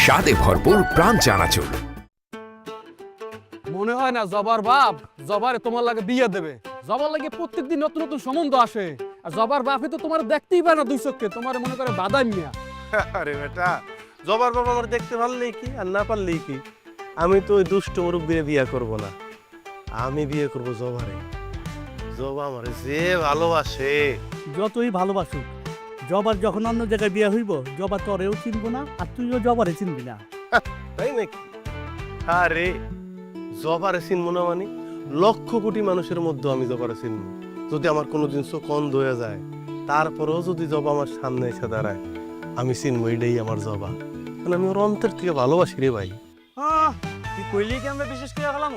স্বাদে ভরপুর প্রাণ চানাচুর। মনে হয় না জবার বাপ জবারে তোমার লাগে বিয়ে দেবে। জবার লাগে প্রত্যেকদিন নতুন নতুন সম্বন্ধ আসে, আর জবার বাপে তো তোমার দেখতেই পারে না দুই চোখে, তোমার মনে করে বাদাম মিয়া। আরে বেটা, জবার বাবা আমার দেখতে পারলেই কি আর না পারলেই কি, আমি তো ওই দুষ্ট মুরব্বীরে বিয়ে করব না, আমি বিয়ে করব জবারে। জবা আমারে যে ভালোবাসে। যতই ভালোবাসুক, জবার যখন অন্য জায়গায় বিয়ে হইব, জবা তোরেও চিনবো না আর তুইও জবারে চিনবি না। তাই নাকি? আরে জবারে চিনবো না মানে লক্ষ কোটি মানুষের মধ্যে আমি জবারে চিনবো। যদি আমার কোনোদিন চোখ অন্ধ হয়ে যায়, তারপরেও যদি জবা আমার সামনে এসে দাঁড়ায়, আমি চিনবো এটাই আমার জবা। কারণ আমি ওর অন্তর থেকে ভালোবাসি রে ভাই। তুই কইলি কি আমরা বিশেষ করে গেলাম?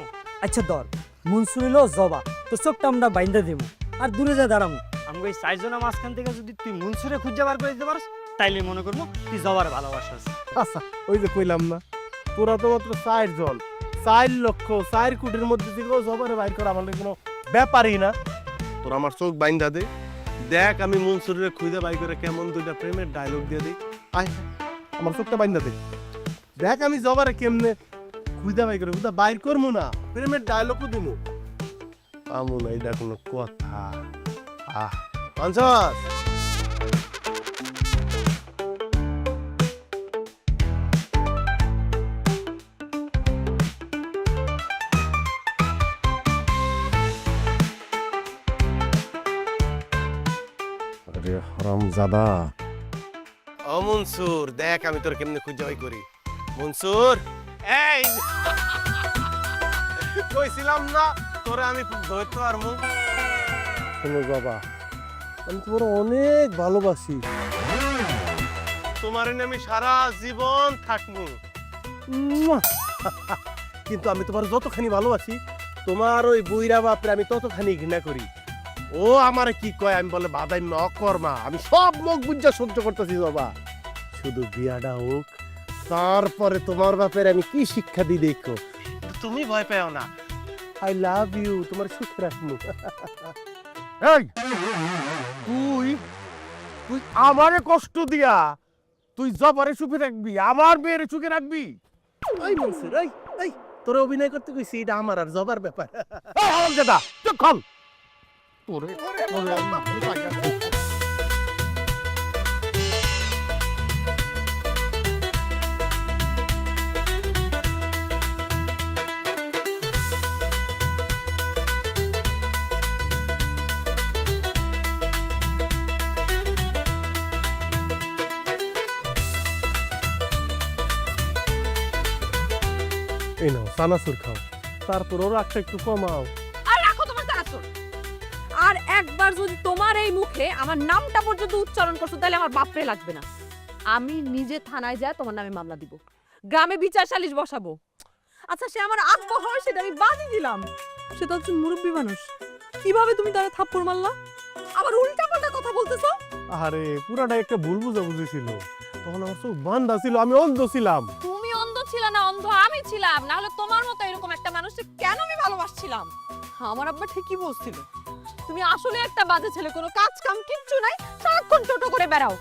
আচ্ছা ধর, মনসুর হইলো জবা, তো চোখটা আমরা বাইন্দা দেবো আর দূরে যা দাঁড়াবো। আমি ওই চারজনের মাঝখান থেকে যদি তুই মনসুরে খুঁজে বার করে দিতে পারস, তাইলে মনে করবো তুই জবার ভালোবাসাস। আচ্ছা, ওই যে কইলাম না, তোরা তো মাত্র 4 জন, 4 লক্ষ 4 কোটির মধ্যে থেকেও জবারে বাইর করা আমার কোনো ব্যাপারই না। তোরা আমার চোখ বাইন্দা দে, দেখ আমি মনসুরের খুঁজে বাই করে কেমন দুইটা প্রেমের ডায়লগ দিয়ে দিই। আয় আমার চোখটা বাইন্দা দে, দেখ আমি জবারে কেমনে খুঁজে বাই করে খুঁজে বাইর করবো না, প্রেমের ডায়লগও দিব। আমু না এটা কোনো কথা? পঞ্চাশ হারামজাদা। ও মনসুর, দেখ আমি তোর কেমনে খুঁজে বাই করি। মনসুর, এই কইছিলাম না তোরে আমি ধরতে পারবো। শোনো বাবা, আমি তোমার অনেক ভালোবাসি, তোমার আমি সারা জীবন থাকবো। কিন্তু আমি তোমার যতখানি ভালোবাসি, তোমার ওই বুইরা বাপরে আমি ততখানি ঘৃণা করি। ও আমার কি কয়, আমি বলে বাদাই অকর্মা, আমি সব মুখ বুঝা সহ্য করতেছি বাবা। শুধু বিয়াটা হোক, তারপরে তোমার বাপের আমি কি শিক্ষা দিই দেখো। তুমি ভয় পাও না, আই লাভ ইউ, তোমার সুখ রাখবো। এই তুই তুই আমারে কষ্ট দিয়া তুই জবারে সুখে রাখবি, আমার মেয়ের সুখে রাখবি? এই মনসুর, এই তোরে অভিনয় করতে কইছি, এটা আমার আর জবার ব্যাপার। এই হারামজাদা, চুপ কর। তোরে এই নাও চানাচুর খাও, তারপর ওর রাগটা একটু কমাও। আর রাখো তোমার চানাচুর। আর একবার যদি তোমার এই মুখে আমার নামটা পর্যন্ত উচ্চারণ করছো, তাহলে আমার বাপরে লাগবে না। আমি নিজে থানায় যায় তোমার নামে মামলা দিব, গ্রামে বিচার সালিশ বসাবো। আচ্ছা, সে আমার আব্বা হয় সেটা আমি বাদই দিলাম, সে তো একজন মুরব্বী মানুষ, কিভাবে তুমি তারা থাপ্পড় মারলা? আবার উল্টা পাল্টা কথা বলতেছো। আরে পুরাটা একটা ভুল বুঝাবুঝি ছিল, তখন আমার চোখ বান্ধা ছিল, আমি অন্ধ ছিলাম। তুমি অন্ধ ছিল না, অন্ধ আমি ছিলাম। না হলে তোমার মতো এরকম একটা মানুষকে কেন আমি ভালোবাসছিলাম? আমার আব্বা ঠিকই বলছিল, তুমি আসলে একটা বাজে ছেলে, কোনো কাজ কাম কিচ্ছু নাই, সারাক্ষণ টোটো করে বেড়াও।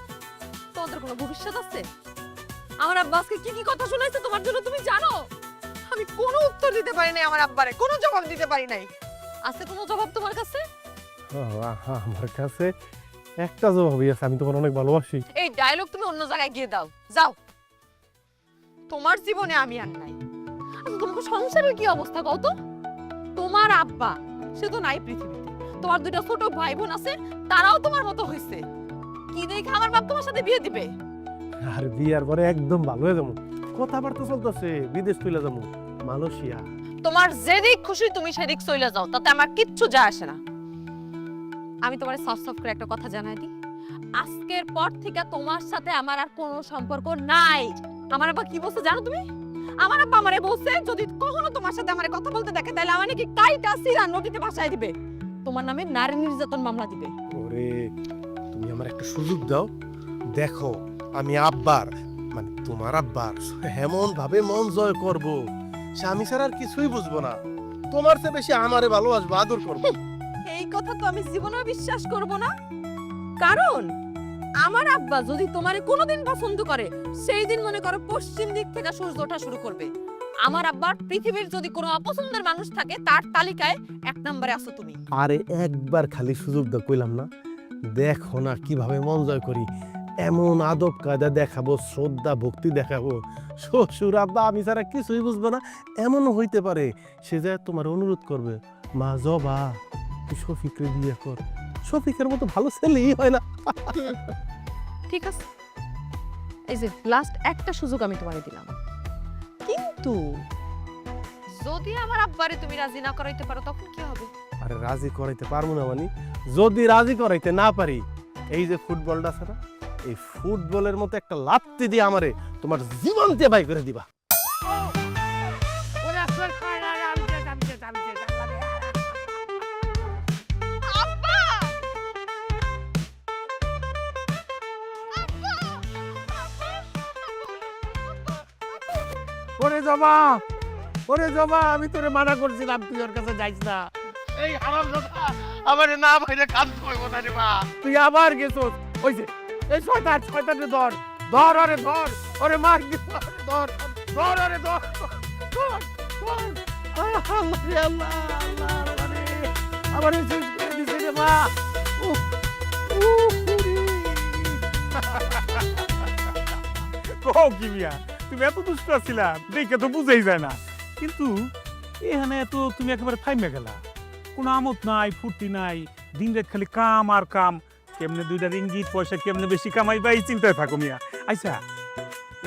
তোমাদের কোনো ভবিষ্যৎ আছে? আমার আব্বা আজকে কি কি কথা শুনাইছে তোমার জন্য তুমি জানো? আমি কোনো উত্তর দিতে পারি নাই আমার আব্বারে, কোনো জবাব দিতে পারি নাই। আছে কোনো জবাব তোমার কাছে? আমার কাছে একটা জবাবই আছে, আমি তোমার অনেক ভালোবাসি। এই ডায়লগ তুমি অন্য জায়গায় গিয়ে দাও, যাও। তোমার জীবনে আমি আর নাই। আচ্ছা, তোমার সংসারের কি অবস্থা কত? তোমার আব্বা সে তো নাই পৃথিবীতে, তোমার দুটো ছোট ভাই বোন আছে, তারাও তোমার মতো হইছে। কি দেখে আমার বাপ তোমার সাথে বিয়ে দিবে? আর বিয়ার পরে একদম ভালো হয়ে যাবো, কথাবার্তা চলতেছে, বিদেশ চলে যাবো, মালয়েশিয়া। তোমার যেদিক খুশি তুমি সেদিক চলে যাও, তাতে আমার কিচ্ছু যায় আসে না। আমি তোমার সফট করে একটা কথা জানাই দিই, আজকের পর থেকে তোমার সাথে আমার আর কোনো সম্পর্ক নাই। আমার আব্বা কি বলছে জানো তুমি? আমার আব্বা আমারে বলছে, যদি কখনো তোমার সাথে আমারে কথা বলতে দেখে, তাহলে আমার নাকি কাইটা সিরা নদীতে ভাসায় দিবে, তোমার নামে নারী নির্যাতন মামলা দিবে। ওরে, তুমি আমার একটা সুযোগ দাও, দেখো আমি আব্বার মানে তোমার আব্বার এমন ভাবে মন জয় করব, স্বামী ছাড়া আর কিছুই বুঝবো না, তোমার চেয়ে বেশি আমারে ভালোবাসবো, আদর করবো। এই কথা তো আমি জীবনেও বিশ্বাস করব না। কারণ আমার আব্বা যদি তোমারে কোনোদিন পছন্দ করে, সেই দিন মনে করো পশ্চিম দিক থেকে সূর্য ওঠা শুরু করবে। আমার আব্বার পৃথিবীর যদি কোনো অপছন্দের মানুষ থাকে, তার তালিকায় 1 নম্বরে আছো তুমি। আরে একবার খালি সুযোগ দাও কইলাম না, দেখো না কিভাবে মন জয় করি। এমন আদব কায়দা দেখাবো, শ্রদ্ধা ভক্তি দেখাবো, শ্বশুর আব্বা আমি ছাড়া কিছুই বুঝবো না। এমনও হইতে পারে সে যে তোমার অনুরোধ করবে, মা জবা তুই শফিকরে বিয়ে কর। শফিকের মতো ভালো ছেলেই হয় না। ঠিক আছে, এই যে লাস্ট একটা সুযোগ আমি তোমারে দিলাম, কিন্তু যদি আমার আব্বারে তুমি রাজি না করাইতে পারো তখন কি হবে? আরে রাজি করাইতে পারবো না মানে, যদি রাজি করাইতে না পারি, এই যে ফুটবলটা আছে না, এই ফুটবলের মতো একটা লাত্তি দিয়ে আমারে তোমার জীবন দিয়ে বাই করে দিবা। আব্বা! ওরে জমা, ওরে জমা, আমি তোরে মানা করছিলাম তুই ওর কাছে যাইস না। এই হারামজাদা আমারে না ভাইরে কাজ করব না রে মা। তুই আবার গেছস ওই যে এই শয়তানে ধর ধর, ওরে ধর, ওরে মার ধর ধর ওরে ধর ধর ধর। আল্লাহ রে আল্লাহ, আল্লাহ রে আমারে শেষ করে দিছে রে মা। উফ উফ কও কি মিয়া, তুমি এত দুষ্ট ছিলা দেখে তো বুঝাই যায় না। কিন্তু এখানে তো তুমি একেবারে থাইমে গেলা, কোনো আমত নাই, ফুর্তি নাই, দিন রাত খালি কাম আর কাম। কেমনে 2টা রিঙ্গিত পয়সা কেমনে বেশি কামাইবা এই চিন্তায় থাকো মিয়া। আচ্ছা,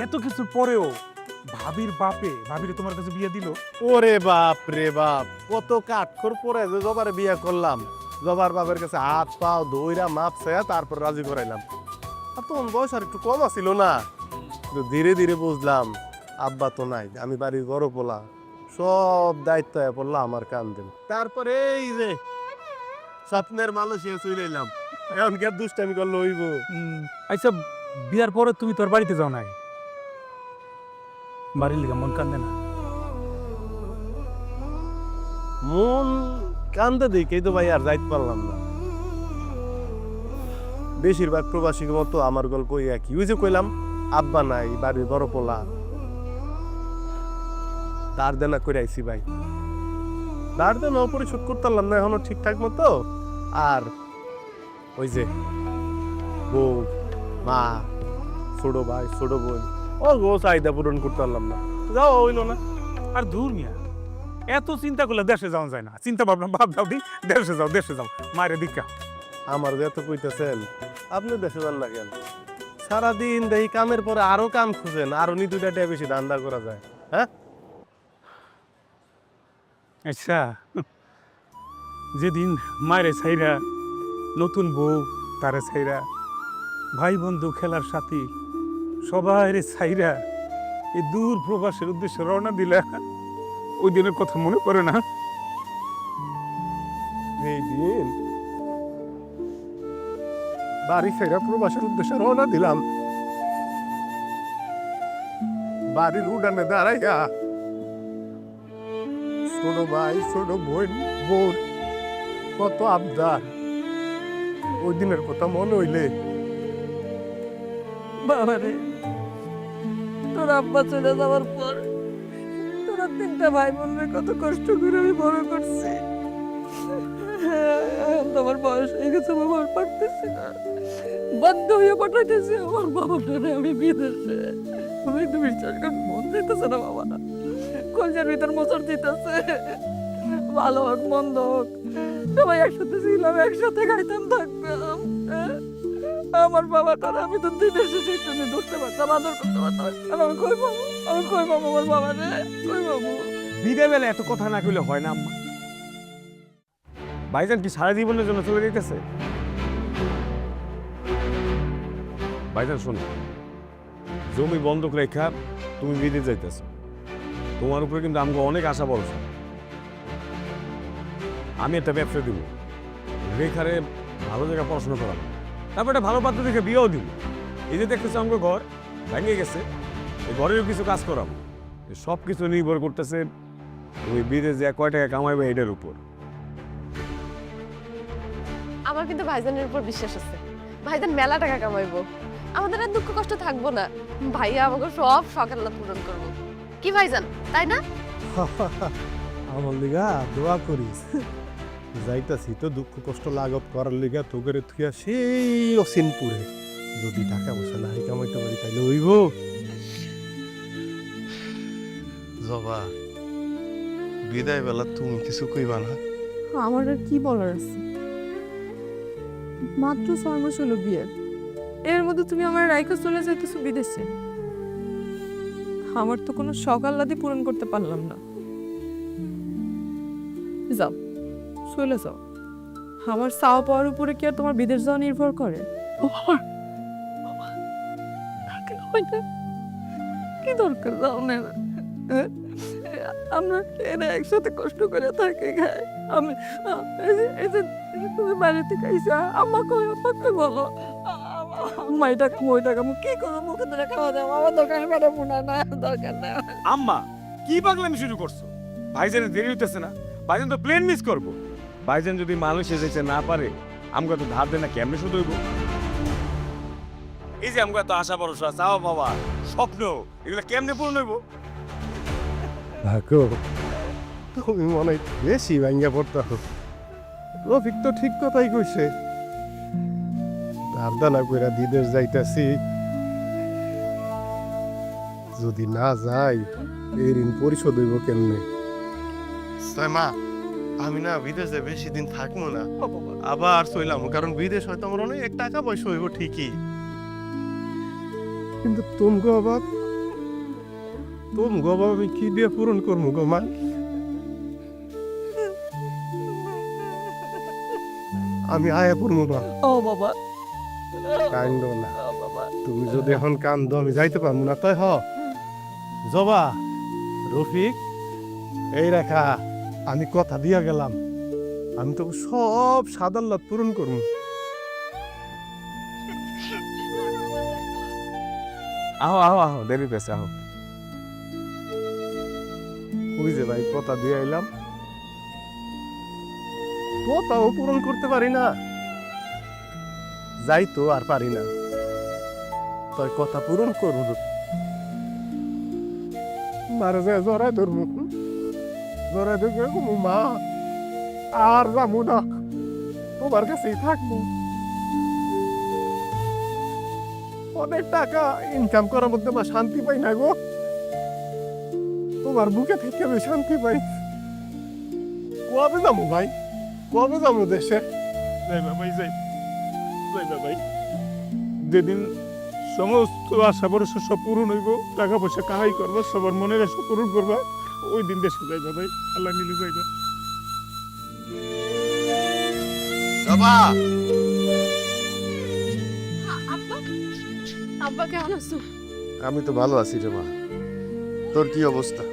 এত কিছুর পরেও ভাবির ভাবিরে তোমার কাছে বিয়ে দিল? ওরে বাপ রে বাপ, কত কাঠখড় পরে যে জবার বিয়ে করলাম। জবার বাবার কাছে হাত পাও ধইরা মাপ চাইয়া তারপর রাজি করাইলাম। আর তখন বয়স আর একটু কম আছিল না, কিন্তু ধীরে ধীরে বুঝলাম আব্বা তো নাই, আমি বাড়ির বড় পোলা, সব দায়িত্ব পড়লো আমার কান্দে। তারপরে এই যে স্বপ্নের মালয়েশিয়া চলে এলাম, এখন কি আর দুষ্টামি করলে হইব? আচ্ছা, বিয়ার পরে তুমি তোর বাড়িতে যাও নাই? বাড়ির লিগা মন কান্দে না? মন কান্দে দেখেই তো ভাই আর যাইতে পারলাম না। বেশিরভাগ প্রবাসীর মতো আমার গল্প একই, ওই যে কইলাম আব্বা নাই, বাড়ির বড় পোলা, দাঁড় দেনা করে আইসি ভাই, দাঁড় দেনা পরিশোধ করতে পারলাম না এখনো ঠিকঠাক মতো। আর ওই যে বউ, মা, ছোট ভাই, ছোট বোন, ও গো চাহিদা পূরণ করতে পারলাম না, যাও হইলো না। আর দূর মিয়া, এত চিন্তা করলে দেশে যাওয়া যায় না। চিন্তা ভাবনা বাদ দাও দি, দেশে যাও মায়ের দিকা। আমার যে এত কইতেছেন, আপনি দেশে যান না কেন? সারাদিন দেখি কামের পরে আরো কাম খুঁজেন, আরো নি 2টা টাকা বেশি ধান্দা করা যায়। হ্যাঁ, আচ্ছা, যেদিন মায়ের ছাইরা, নতুন বউ তারে ছাইরা, ভাই বন্ধু খেলার সাথী সবাই ছাইরা এই দূর প্রবাসের উদ্দেশ্যে রওনা দিলা, ওই দিনের কথা মনে পড়ে না? এই দিন বাড়ি ফেরা প্রবাসের উদ্দেশ্যে রওনা দিলাম, বাড়ির উঠানে দাঁড়াইয়া ছোট ভাই, ছোট বোন, কত আবদার, ওই দিনের কথা মনে হইলে বাবারে, তোর আব্বা চলে যাওয়ার পর তোরা 3টা ভাই বোনের কত কষ্ট করে আমি বড় করছি। এখন তো আমার বয়স হয়ে গেছে, বাবা আর পারতেছি না, বাধ্য হয়ে পাঠাইতেছি আমার বাবাটারে আমি বিদেশে। তুমি একটু বিশ্বাস কর, মন দিতেছে না বাবা, না কলজার ভিতর মোচড় দিতেছে। ভালো হোক মন্দ হোক, সবাই একসাথে ছিলাম, একসাথে খাইতাম থাকতাম। আমার বাবা করে আমি তো বিদেশে সেটা নিয়ে ধরতে পারতাম, আদর করতে পারতাম। আমি কই পাবো, আমার বাবা রে, কই পাবো? বিদে বেলা এত কথা না কইলে হয় না আম্মা। ভাইজান কি সারা জীবনের জন্য চলে যেতেছে? ভাইজান শোনো, জমি বন্ধক রেখা তুমি বিদেশ যাইতেছ, তোমার উপরে কিন্তু আমাকে অনেক আশা ভরসা। আমি একটা ব্যবসা দিব, রেখারে ভালো জায়গায় পড়াশোনা করাবো, তারপর একটা ভালো পাত্র দেখে বিয়েও দিব। এই যে দেখতেছে আমাকে ঘর ভেঙে গেছে, এই ঘরেরও কিছু কাজ করাবো। সব কিছু নির্ভর করতেছে তুমি বিদেশ যা কয় টাকা কামাইবে এটার উপর। আমার কিন্তু ভাইজানের উপর বিশ্বাস আছে। ভাইজান মেলা টাকা কামাইবো, আমাদের আর দুঃখ কষ্ট থাকবো না। ভাইয়া আমাকে সব শখ আল্লাহ পূরণ করবো। কি ভাইজান, তাই না? আমার লিগা দোয়া করিস। যাইতাছি তো দুঃখ কষ্ট লাঘব করার লিগা তোকে থুয়া সেই অসিনপুরে। যদি টাকা পয়সা নাই কামাইতে পারি তাইলে হইব। জবা, বিদায় বেলা তুমি কিছু কইবা না? আমার আর কি বলার আছে? মাত্র 6 মাস হলো বিয়ে, এর মধ্যে তুমি আমার রাইখা চলে যাইতেছো বিদেশে। আমার তো কোনো শখ আহ্লাদই পূরণ করতে পারলাম না। যাও, চলে যাও। আমার চাওয়া পাওয়ার উপরে কি আর তোমার বিদেশ যাওয়া নির্ভর করে? কি দরকার যাও না? আমরা এরা একসাথে কষ্ট করে থাকি খাই। আমি এই যে তুমি বাইরে থেকে আইসা আমাকে বলো মাইটা মইটাকে আমি কি করবো? মুখে ধরে খাওয়া দাওয়া আমার দোকানে পাঠাবো না, না দরকার না। আম্মা কি পাগলামি শুরু করছো? ভাইজানের দেরি হইতেছে না, ভাইজান তো প্লেন মিস করবো। ভাইজান যদি মালয়েশিয়া যেতে না পারে আমাকে তো ধার দেয় না, কেমনে শুধু হইব? এই যে আমাকে তো আশা ভরসা চাওয়া বাবা স্বপ্ন এগুলো কেমনে পূরণ হইব? ভাগো, তুমি মনে হয় বেশি ভাঙ্গা পড়তে হো। রফিক তো ঠিক কথাই কইছে, ধারদানা কইরা বিদেশ যাইতাছি। যদি না যাই এই ঋণ পরিশোধ হইব কেমনে? মা, আমি না বিদেশে বেশি দিন থাকবো না, আবার চইলাম। কারণ বিদেশ হয়তো আমার অনেক টাকা পয়সা হইব ঠিকই, কিন্তু তুমি অভাব আমি কি দিয়ে পূরণ করবো গো মা? আমি আয়া পড়বো না। ও বাবা, কান্দ না, তুমি যদি এখন কান্দ আমি যাইতে পারবো না। তাই জবা, রফিক, এই রেখা আমি কথা দিয়া গেলাম, আমি তো সব সাদাল্লাত পূরণ করবো। আহো আহো আহো, দেরি পেছে আহো। ওই যে ভাই কথা দিয়ে এলাম, কথাও পূরণ করতে পারি না, যাই তো আর পারি না। তাই কথা পূরণ করবো, মারা যায় জড়াই ধরবো, জড়াই ধরবো মা, আর যাবো না, তোমার কাছেই থাকবো। অনেক টাকা ইনকাম করার মধ্যে আমার শান্তি পাই না গো, তোমার বুকে থেকে আমি শান্তি পাই। কবে যাবো ভাই, কবে যাবো দেশে? যাই বাবাই যাই, যাই বাবাই। যেদিন সমস্ত আশা ভরসা সব পূরণ হইব, টাকা পয়সা কাহাই করবো, সবার মনের আশা পূরণ করবা, ওই দিন দেশে যাই বাবাই। আল্লাহ নিলে যাইবা। জবা, আব্বা, আব্বা কেমন আছো? আমি তো ভালো আছি রে মা, তোর কি অবস্থা?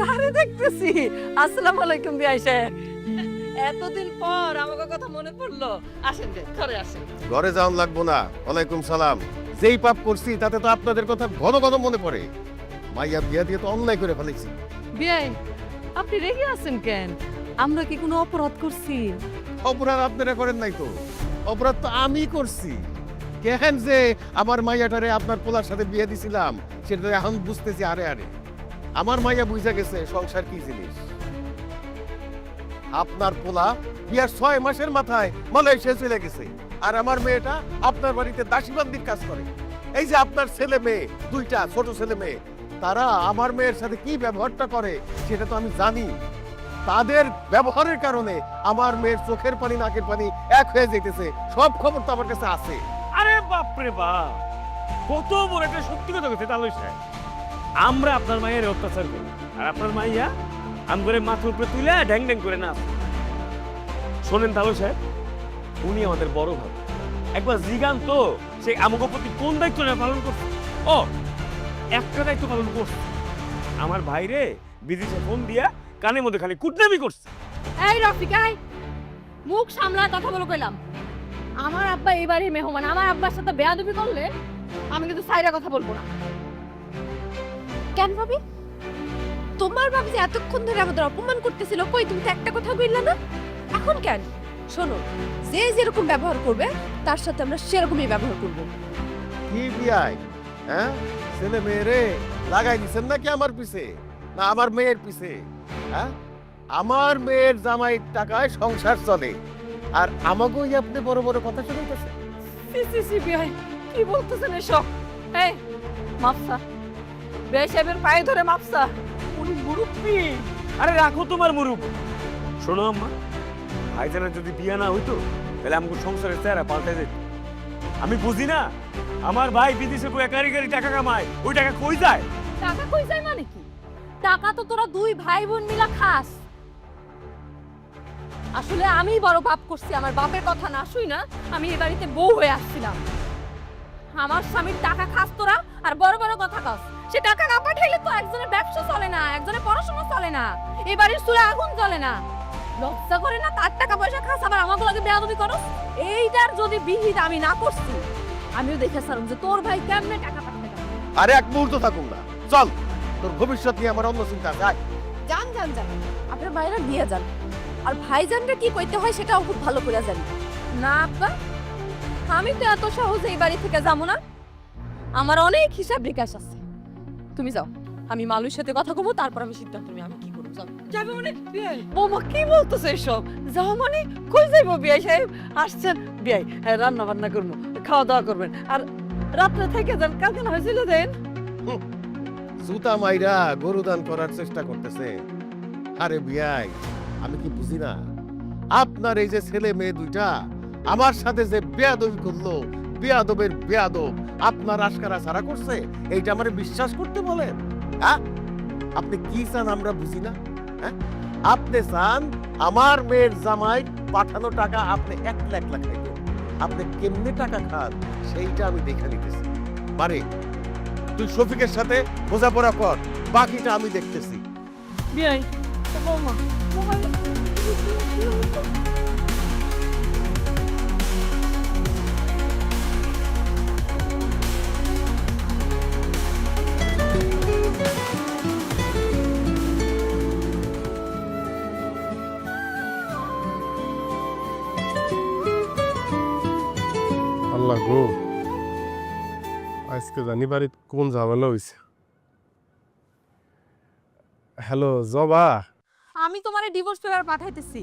কারে দেখতেছি? আসসালামু আলাইকুম বিআই সাহেব। এতদিন পর আমাকে কথা মনে পড়লো, আসেন রে, ঘরে আসেন। ঘরে যাওয়ান লাগবো না, ওয়ালাইকুম সালাম। যেই পাপ করছি তাতে তো আপনাদের কথা ঘন ঘন মনে পড়ে। মাইয়া বিয়া দিয়ে তো অন্যায় করে ফেলেছি। বিআই, আপনি রেগে আছেন কেন? আমরা কি কোনো অপরাধ করছি? অপরাধ আপনারা করেন নাই তো, অপরাধ তো আমি করছি। কেন যে আমার মাইয়াটারে আপনার পোলার সাথে বিয়ে দিছিলাম সেটা এখন বুঝতেছি। আরে আরে, আমার মাইয়া বুঝা গেছে সংসার কি জিনিস। আপনার পোলা বিয়ার 6 মাসের মাথায় মালয়েশিয়া চলে গেছে, আর আমার মেয়েটা আপনার বাড়িতে দাসীবান্দির কাজ করে। এই যে আপনার ছেলে মেয়ে, 2টা ছোট ছেলে মেয়ে, তারা আমার মেয়ের সাথে কি ব্যবহারটা করে সেটা তো আমি জানি। তাদের ব্যবহারের কারণে আমার মেয়ের চোখের পানি নাকের পানি এক হয়ে যেতেছে। সব খবর তো আমার কাছে আছে। আরে বাপরে বাপ, কত বড় একটা সত্যি কথা কইছে তালুই সাহেব। আমরা আপনার মায়ের অত্যাচার করি, আর আপনার মাইয়া আমগরে মাথার উপরে তুলে ড্যাং ড্যাং করে না। শোনেন তালুই সাহেব, উনি আমাদের বড় ভাই, একবার জিগান তো সে আমাকে প্রতি কোন দায়িত্ব পালন করছে। ও একটা দায়িত্ব পালন করছে, আমার ভাইরে বিদেশে ফোন দিয়া কানের মধ্যে খালি কুটনামি করছে। এই রফিক, আই মুখ সামলা কথা বলে কইলাম। আমার আব্বা এবারে মেহমান, আমার আব্বার সাথে বেয়াদবি করলে আমি কিন্তু সাইরা কথা বলবো না। কেন ভাবি? তোমার ভাবি যে এতক্ষণ ধরে আমাদের অপমান করতেছিল, কই তুমি তো একটা কথা কইলা না? এখন কেন? শোনো, যে যেরকম ব্যবহার করবে তার সাথে আমরা সেরকমই ব্যবহার করব। কি বিয়াই, হ্যাঁ? ছেলে মেয়েরে লাগাই দিছেন নাকি আমার পিছে, না আমার মেয়ের পিছে? হ্যাঁ, আমার মেয়ের জামাইয়ের টাকায় সংসার চলে, আর আমাকেই আপনি বড় বড় কথা শুনাইতেছেন। সি বিয়াই, কি বলতেছেন এসব? এই মাপসা, বিয়াই সাহেবের পায়ে ধরে মাপসা। উনি মুরব্বী। আরে রাখো তোমার মুরুব। শোনো আম্মা, ভাইজানের যদি বিয়ে না হইতো তাহলে আমাকে সংসারের চেহারা পাল্টে যেত। আমি বুঝি না, আমার ভাই বিদেশে বই কারিগরি টাকা কামায়, ওই টাকা কই যায়? টাকা কই যায় মানে কি? টাকা তো তোরা দুই ভাই বোন মিলা খাস। আসলে আমি বড় পাপ করছি, আমার বাপের কথা না শুই না আমি এই বাড়িতে বউ হয়ে আসছিলাম। আমার স্বামীর টাকা খাস তোরা আর বড় বড় কথা খাস। সে টাকা না পাঠাইলে তো একজনের ব্যবসা চলে না, একজনের পড়াশোনা চলে না, এই বাড়ির চুলে আগুন জ্বলে না। লজ্জা করে না? তার টাকা পয়সা খাস আবার আমাকে লাগে বেয়াদবি করস। এইটার যদি বিহিত আমি না করছি, আমিও দেখে সারুম যে তোর ভাই কেমনে টাকা পাঠাবে। আরে এক মুহূর্ত থাকুন না, চল, তোর ভবিষ্যৎ নিয়ে আমার অন্য চিন্তা আছে। আয়। যান যান যান, আপনার বাইরে দিয়ে যান। আর ভাইজানরা কি কইতে হয় সেটাও খুব ভালো করে জানি। না আব্বা, আমি তো এত সহজে এই বাড়ি থেকে যাবো না, আমার অনেক হিসাব নিকাশ আছে। তুমি যাও, আমি মালুর সাথে কথা বলবো, তারপর আমি সিদ্ধান্ত নিই আমি কি করবো। যাও। যাবে মানে বৌমা কি বলতেছে এসব? যাও মানে কই যাইবো? বিয়াই সাহেব আসছেন, বিয়াই রান্না বান্না করবো, খাওয়া দাওয়া করবেন, আর রাত্রে থেকে যান, কালকে না হয়েছিল দেন। জুতা মাইরা গরু দান করার চেষ্টা করতেছে। আরে বিয়াই, আমি কি বুঝি না? আপনার এই যে ছেলে মেয়ে দুইটা আমার সাথে যে বেয়াদবি করলো, বেয়াদবের বেয়াদব আপনার আশকারা ছাড়া করছে, এইটা আমারে বিশ্বাস করতে বলেন? হ্যাঁ, আপনি কি চান আমরা বুঝি না? হ্যাঁ, আপনি চান আমার মেয়ের জামাই পাঠানো টাকা আপনি একলা একলা খাইবেন। আপনি কেমনে টাকা খান সেইটা আমি দেখে নিতেছি। পারে তুই শফিকের সাথে বোঝাপড়া কর, বাকিটা আমি দেখতেছি। বিয়াই বৌমা আল্লাহ গো, আজকে জানি বাড়িতে কোন ঝামেলা হয়েছে। হ্যালো জবা। আমি তোমারে ডিভোর্স পেপার পাঠাইতেছি।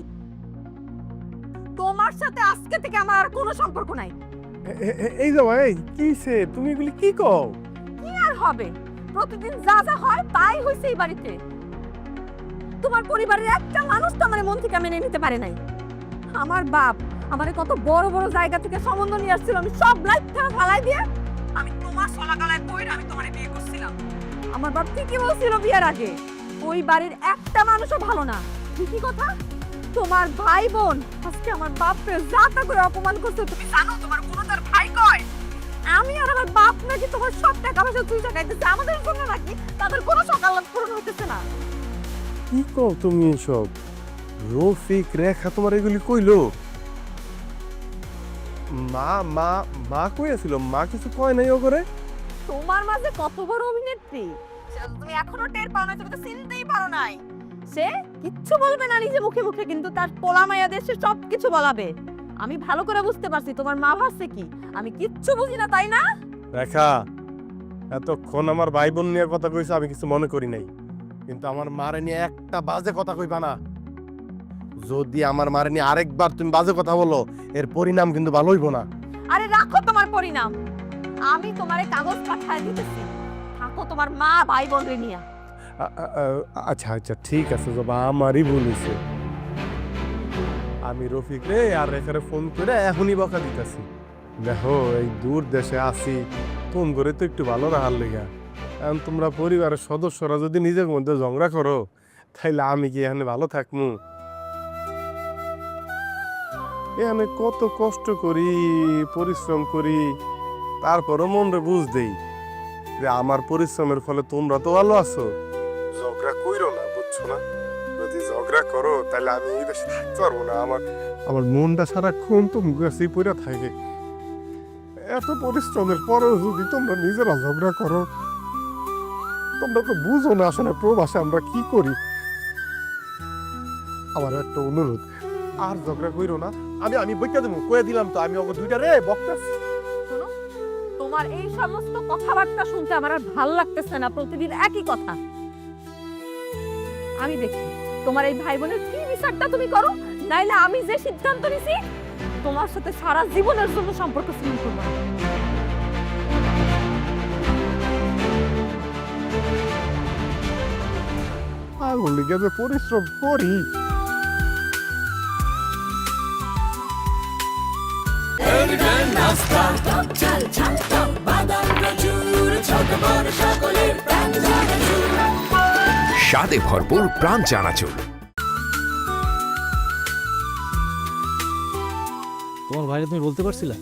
তোমার সাথে আজকে থেকে আমার আর কোনো সম্পর্ক নাই। এই জবা, এই কিছে তুমি এগুলি কি কও? কি আর হবে? প্রতিদিন যা যা হয় তাই হইছে এই বাড়িতে। তোমার পরিবারের একটা মানুষ তো আমার মন থেকে মেনে নিতে পারে নাই। আমার বাপ আমারে কত বড় বড় জায়গা থেকে সম্বন্ধ নিয়ে আসছিল, আমি সব লাইফ থেকে ফালাই দিয়ে আমি তোমার সলা গলায় পইরা আমি তোমারে বিয়ে করছিলাম। আমার বাপ ঠিকই বলছিল বিয়ের আগে, ওই বাড়ির একটা মানুষও ভালো না। ঠিকই কথা। তোমার ভাই বোন আজকে আমার বাপকে যাতা করে অপমান করছে। তুমি জানো তোমার কোনো তার ভাই কয় আমি আর আমার বাপ নাকি তোমার সব টাকা পয়সা চুরি টাকাইতেছে আমাদের জন্য, নাকি তাদের কোনো সকাল পূরণ হইতেছে না। কি কও তুমি এসব? রফিক রেখা তোমার এগুলি কইলো? মা মা মা কইয়াছিল, মা কিছু কয় নাই ও করে? তোমার মাঝে কত বড় অভিনেত্রী সেটা তো তুমি এখনো টের পাও না, তুমি তো চিনতেই পারো নাই। সে কিচ্ছু বলবে না নিজে মুখে মুখে, কিন্তু তার পোলা মাইয়াদের সে সব কিছু বলাবে। আমি ভালো করে বুঝতে পারছি তোমার মা ভাবছে কি আমি কিচ্ছু বুঝি না, তাই না? রেখা, এতক্ষণ আমার ভাই বোন নিয়ে কথা কইছো আমি কিছু মনে করি নাই, কিন্তু আমার মারে নিয়ে একটা বাজে কথা কইবা না। যদি আমার মারে নিয়ে আরেকবার তুমি বাজে কথা বলো, এর পরিণাম কিন্তু ভালো হইব না। আরে রাখো তোমার পরিণাম, আমি তোমারে কাগজ পাঠায় দিতেছি, থাকো তোমার মা ভাই বোনরে নিয়ে। আচ্ছা আচ্ছা ঠিক আছে বাবা, আমারই ভুল হয়েছে। আমি রফিক রে আর রেখারে ফোন করে এখনই বকা দিতেছি। দেখো এই দূর দেশে আছি, ফোন করে তো একটু ভালো রাখার লেগা। এখন তোমরা পরিবারের সদস্যরা যদি নিজের মধ্যে ঝগড়া করো, তাইলে আমি কি এখানে ভালো থাকবো? এখানে কত কষ্ট করি, পরিশ্রম করি, তারপরও মনরে বুঝ দেই যে আমার পরিশ্রমের ফলে তোমরা তো ভালো আছো। ঝগড়া কইরো না, বুঝছো না? যদি ঝগড়া করো তাহলে আমি এই দেশে থাকতে পারবো না। আমার মনটা সারাক্ষণ তুমি কাছে পড়ে থাকে। এত পরিশ্রমের পরেও যদি তোমরা নিজেরা ঝগড়া করো, তোমরা তো বুঝো না আসলে প্রবাসে আমরা কি করি। আমার একটা অনুরোধ, আর ঝগড়া কইরো না, আমি বইটা দেবো, কয়ে দিলাম তো আমি ওকে দুইটা রে বকতাছি। শোনো, তোমার এই সমস্ত কথাবার্তা শুনতে আমার আর ভাল লাগতেছে না, প্রতিদিন একই কথা। আমি দেখি তোমার এই ভাই বোনের কি বিচারটা তুমি করো, নাইলে আমি যে সিদ্ধান্ত নিছি তোমার সাথে সারা জীবনের জন্য সম্পর্ক ছিন্ন করবো। আগুন লিগে যে পরিশ্রম করি। স্বাদে ভরপুর প্রাণ চানাচুর। তোমার ভাইরে তুমি বলতে পারছিলা?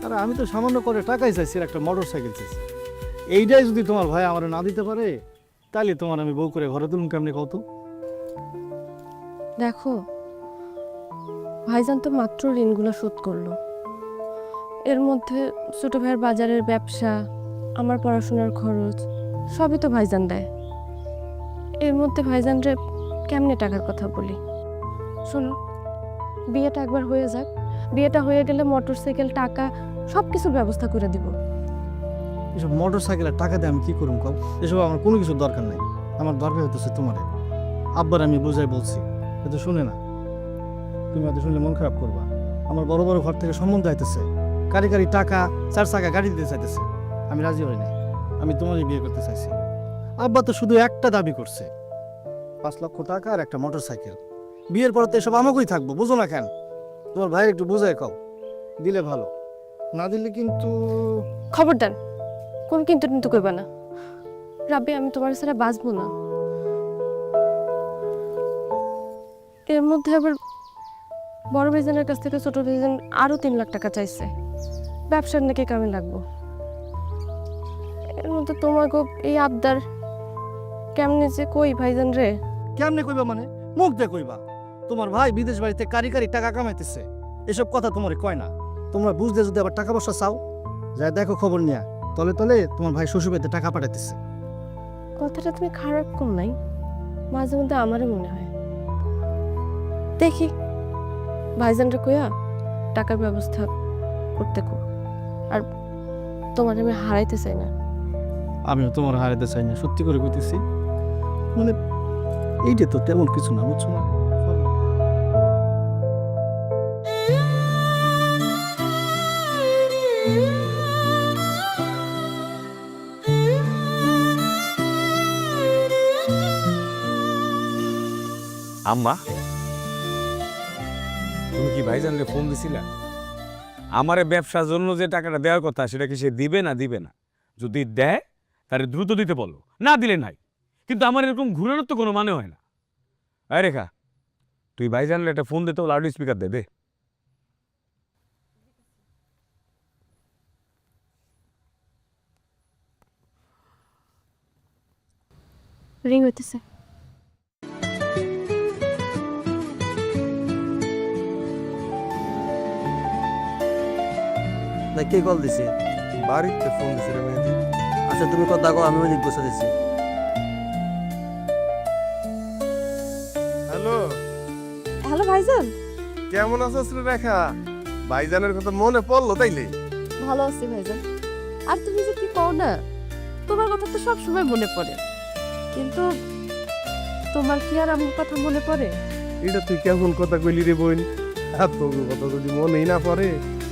আরে আমি তো সামান্য করে টাকাই চাইছি, আর একটা মোটর সাইকেল চাইছি। এইটাই যদি তোমার ভাই আমার না দিতে পারে, তাহলে তোমার আমি বউ করে ঘরে তুলুম কেমনি কত? দেখো, ভাইজান তো মাত্র ঋণগুলো শোধ করলো, এর মধ্যে ছোট ভাইয়ের বাজারের ব্যবসা, আমার পড়াশোনার খরচ সবই তো ভাইজান দেয়। এর মধ্যে ভাইজানরে কেমনে টাকার কথা বলি? শোনো, বিয়েটা একবার হয়ে যাক, বিয়েটা হয়ে গেলে মোটর সাইকেল, টাকা সব কিছুর ব্যবস্থা করে দিব। এসব মোটর সাইকেলের টাকা দিয়ে আমি কি করুম কও? এসব আমার কোনো কিছুর দরকার নাই। আমার দরকার হইতেছে তোমারে। আব্বার আমি বুঝাই বলছি, কিন্তু শুনে না। তুমি হয়তো শুনলে মন খারাপ করবা। আমার বড় বড় ঘর থেকে সম্বন্ধ আইতেছে, কারি কারি টাকা, 4 চাকা গাড়ি দিতে চাইতেছে। আমি রাজি হই নাই, আমি তোমারই বিয়ে করতে চাইছি। আব্বা তো শুধু একটা দাবি করছে, 5 লক্ষ টাকা আর একটা মোটর সাইকেল। বিয়ের পর তো এসব আমাকেই থাকবো, বুঝো না কেন? তোমার ভাই একটু বুঝাই কও, দিলে ভালো, না দিলে কিন্তু। খবরদার, কোন কিন্তু কিন্তু কইবা না। রাব্বি, আমি তোমার ছাড়া বাঁচবো না। এর মধ্যে আবার বড় ভাইজানের কাছ থেকে ছোট ভাইজান আরো 3 লাখ টাকা চাইছে, ব্যবসার নাকি কামে লাগবো। এর মধ্যে তোমাকে এই আবদার কেমনে যে কই ভাইজান রে? কেমনে কইবা মানে? মুখ দিয়ে কইবা। তোমার ভাই বিদেশ বাড়িতে কারি কারি টাকা কামাইতেছে, এসব কথা তোমারে কয় না। তোমরা বুঝতে যদি আবার টাকা পয়সা চাও, যাই দেখো খবর নিয়া, তলে তলে তোমার ভাই শ্বশুর বাড়িতে টাকা পাঠাইতেছে। কথাটা তুমি খারাপ কম নাই, মাঝে মধ্যে আমারও মনে হয়। দেখি ভাইজানরে কইয়া টাকার ব্যবস্থা করতে কো। আর তোমার আমি হারাইতে চাই না। আমিও তোমার হারাইতে চাই না, সত্যি করে কইতেছি। মানে এইটা তো তেমন কিছু না, বুঝছো না? আম্মা, তুমি কি ভাইজানকে ফোন দিছিলা? আমারে ব্যবসার জন্য যে টাকাটা দেওয়ার কথা, সেটা কি সে দিবে না দিবে না? যদি দেয় তাহলে দ্রুত দিতে বলো, না দিলে নাই। কিন্তু আমার এরকম ঘুরানোর তো কোনো মানে হয় না। আরে রেখা, তুই ভাইজানলে একটা ফোন দিতে, লাউড স্পিকার দেবে। রিং হইতেছে। কে কল দিছে? বাড়িতে ফোন দিছিল মেয়েদি। আচ্ছা তুমি কথা কও, আমি ওদিক বসে দিছি। হ্যালো, হ্যালো ভাইজান, কেমন আছিস রে রেখা? ভাইজানের কথা মনে পড়লো তাইলে? ভালো আছি ভাইজান। আর তুমি যে কি কও না, তোমার কথা তো সব সময় মনে পড়ে, কিন্তু তোমার কি আর আমার কথা মনে পড়ে? এটা তুই কেমন কথা কইলি রে বোন? আর তোর কথা যদি মনেই না পড়ে,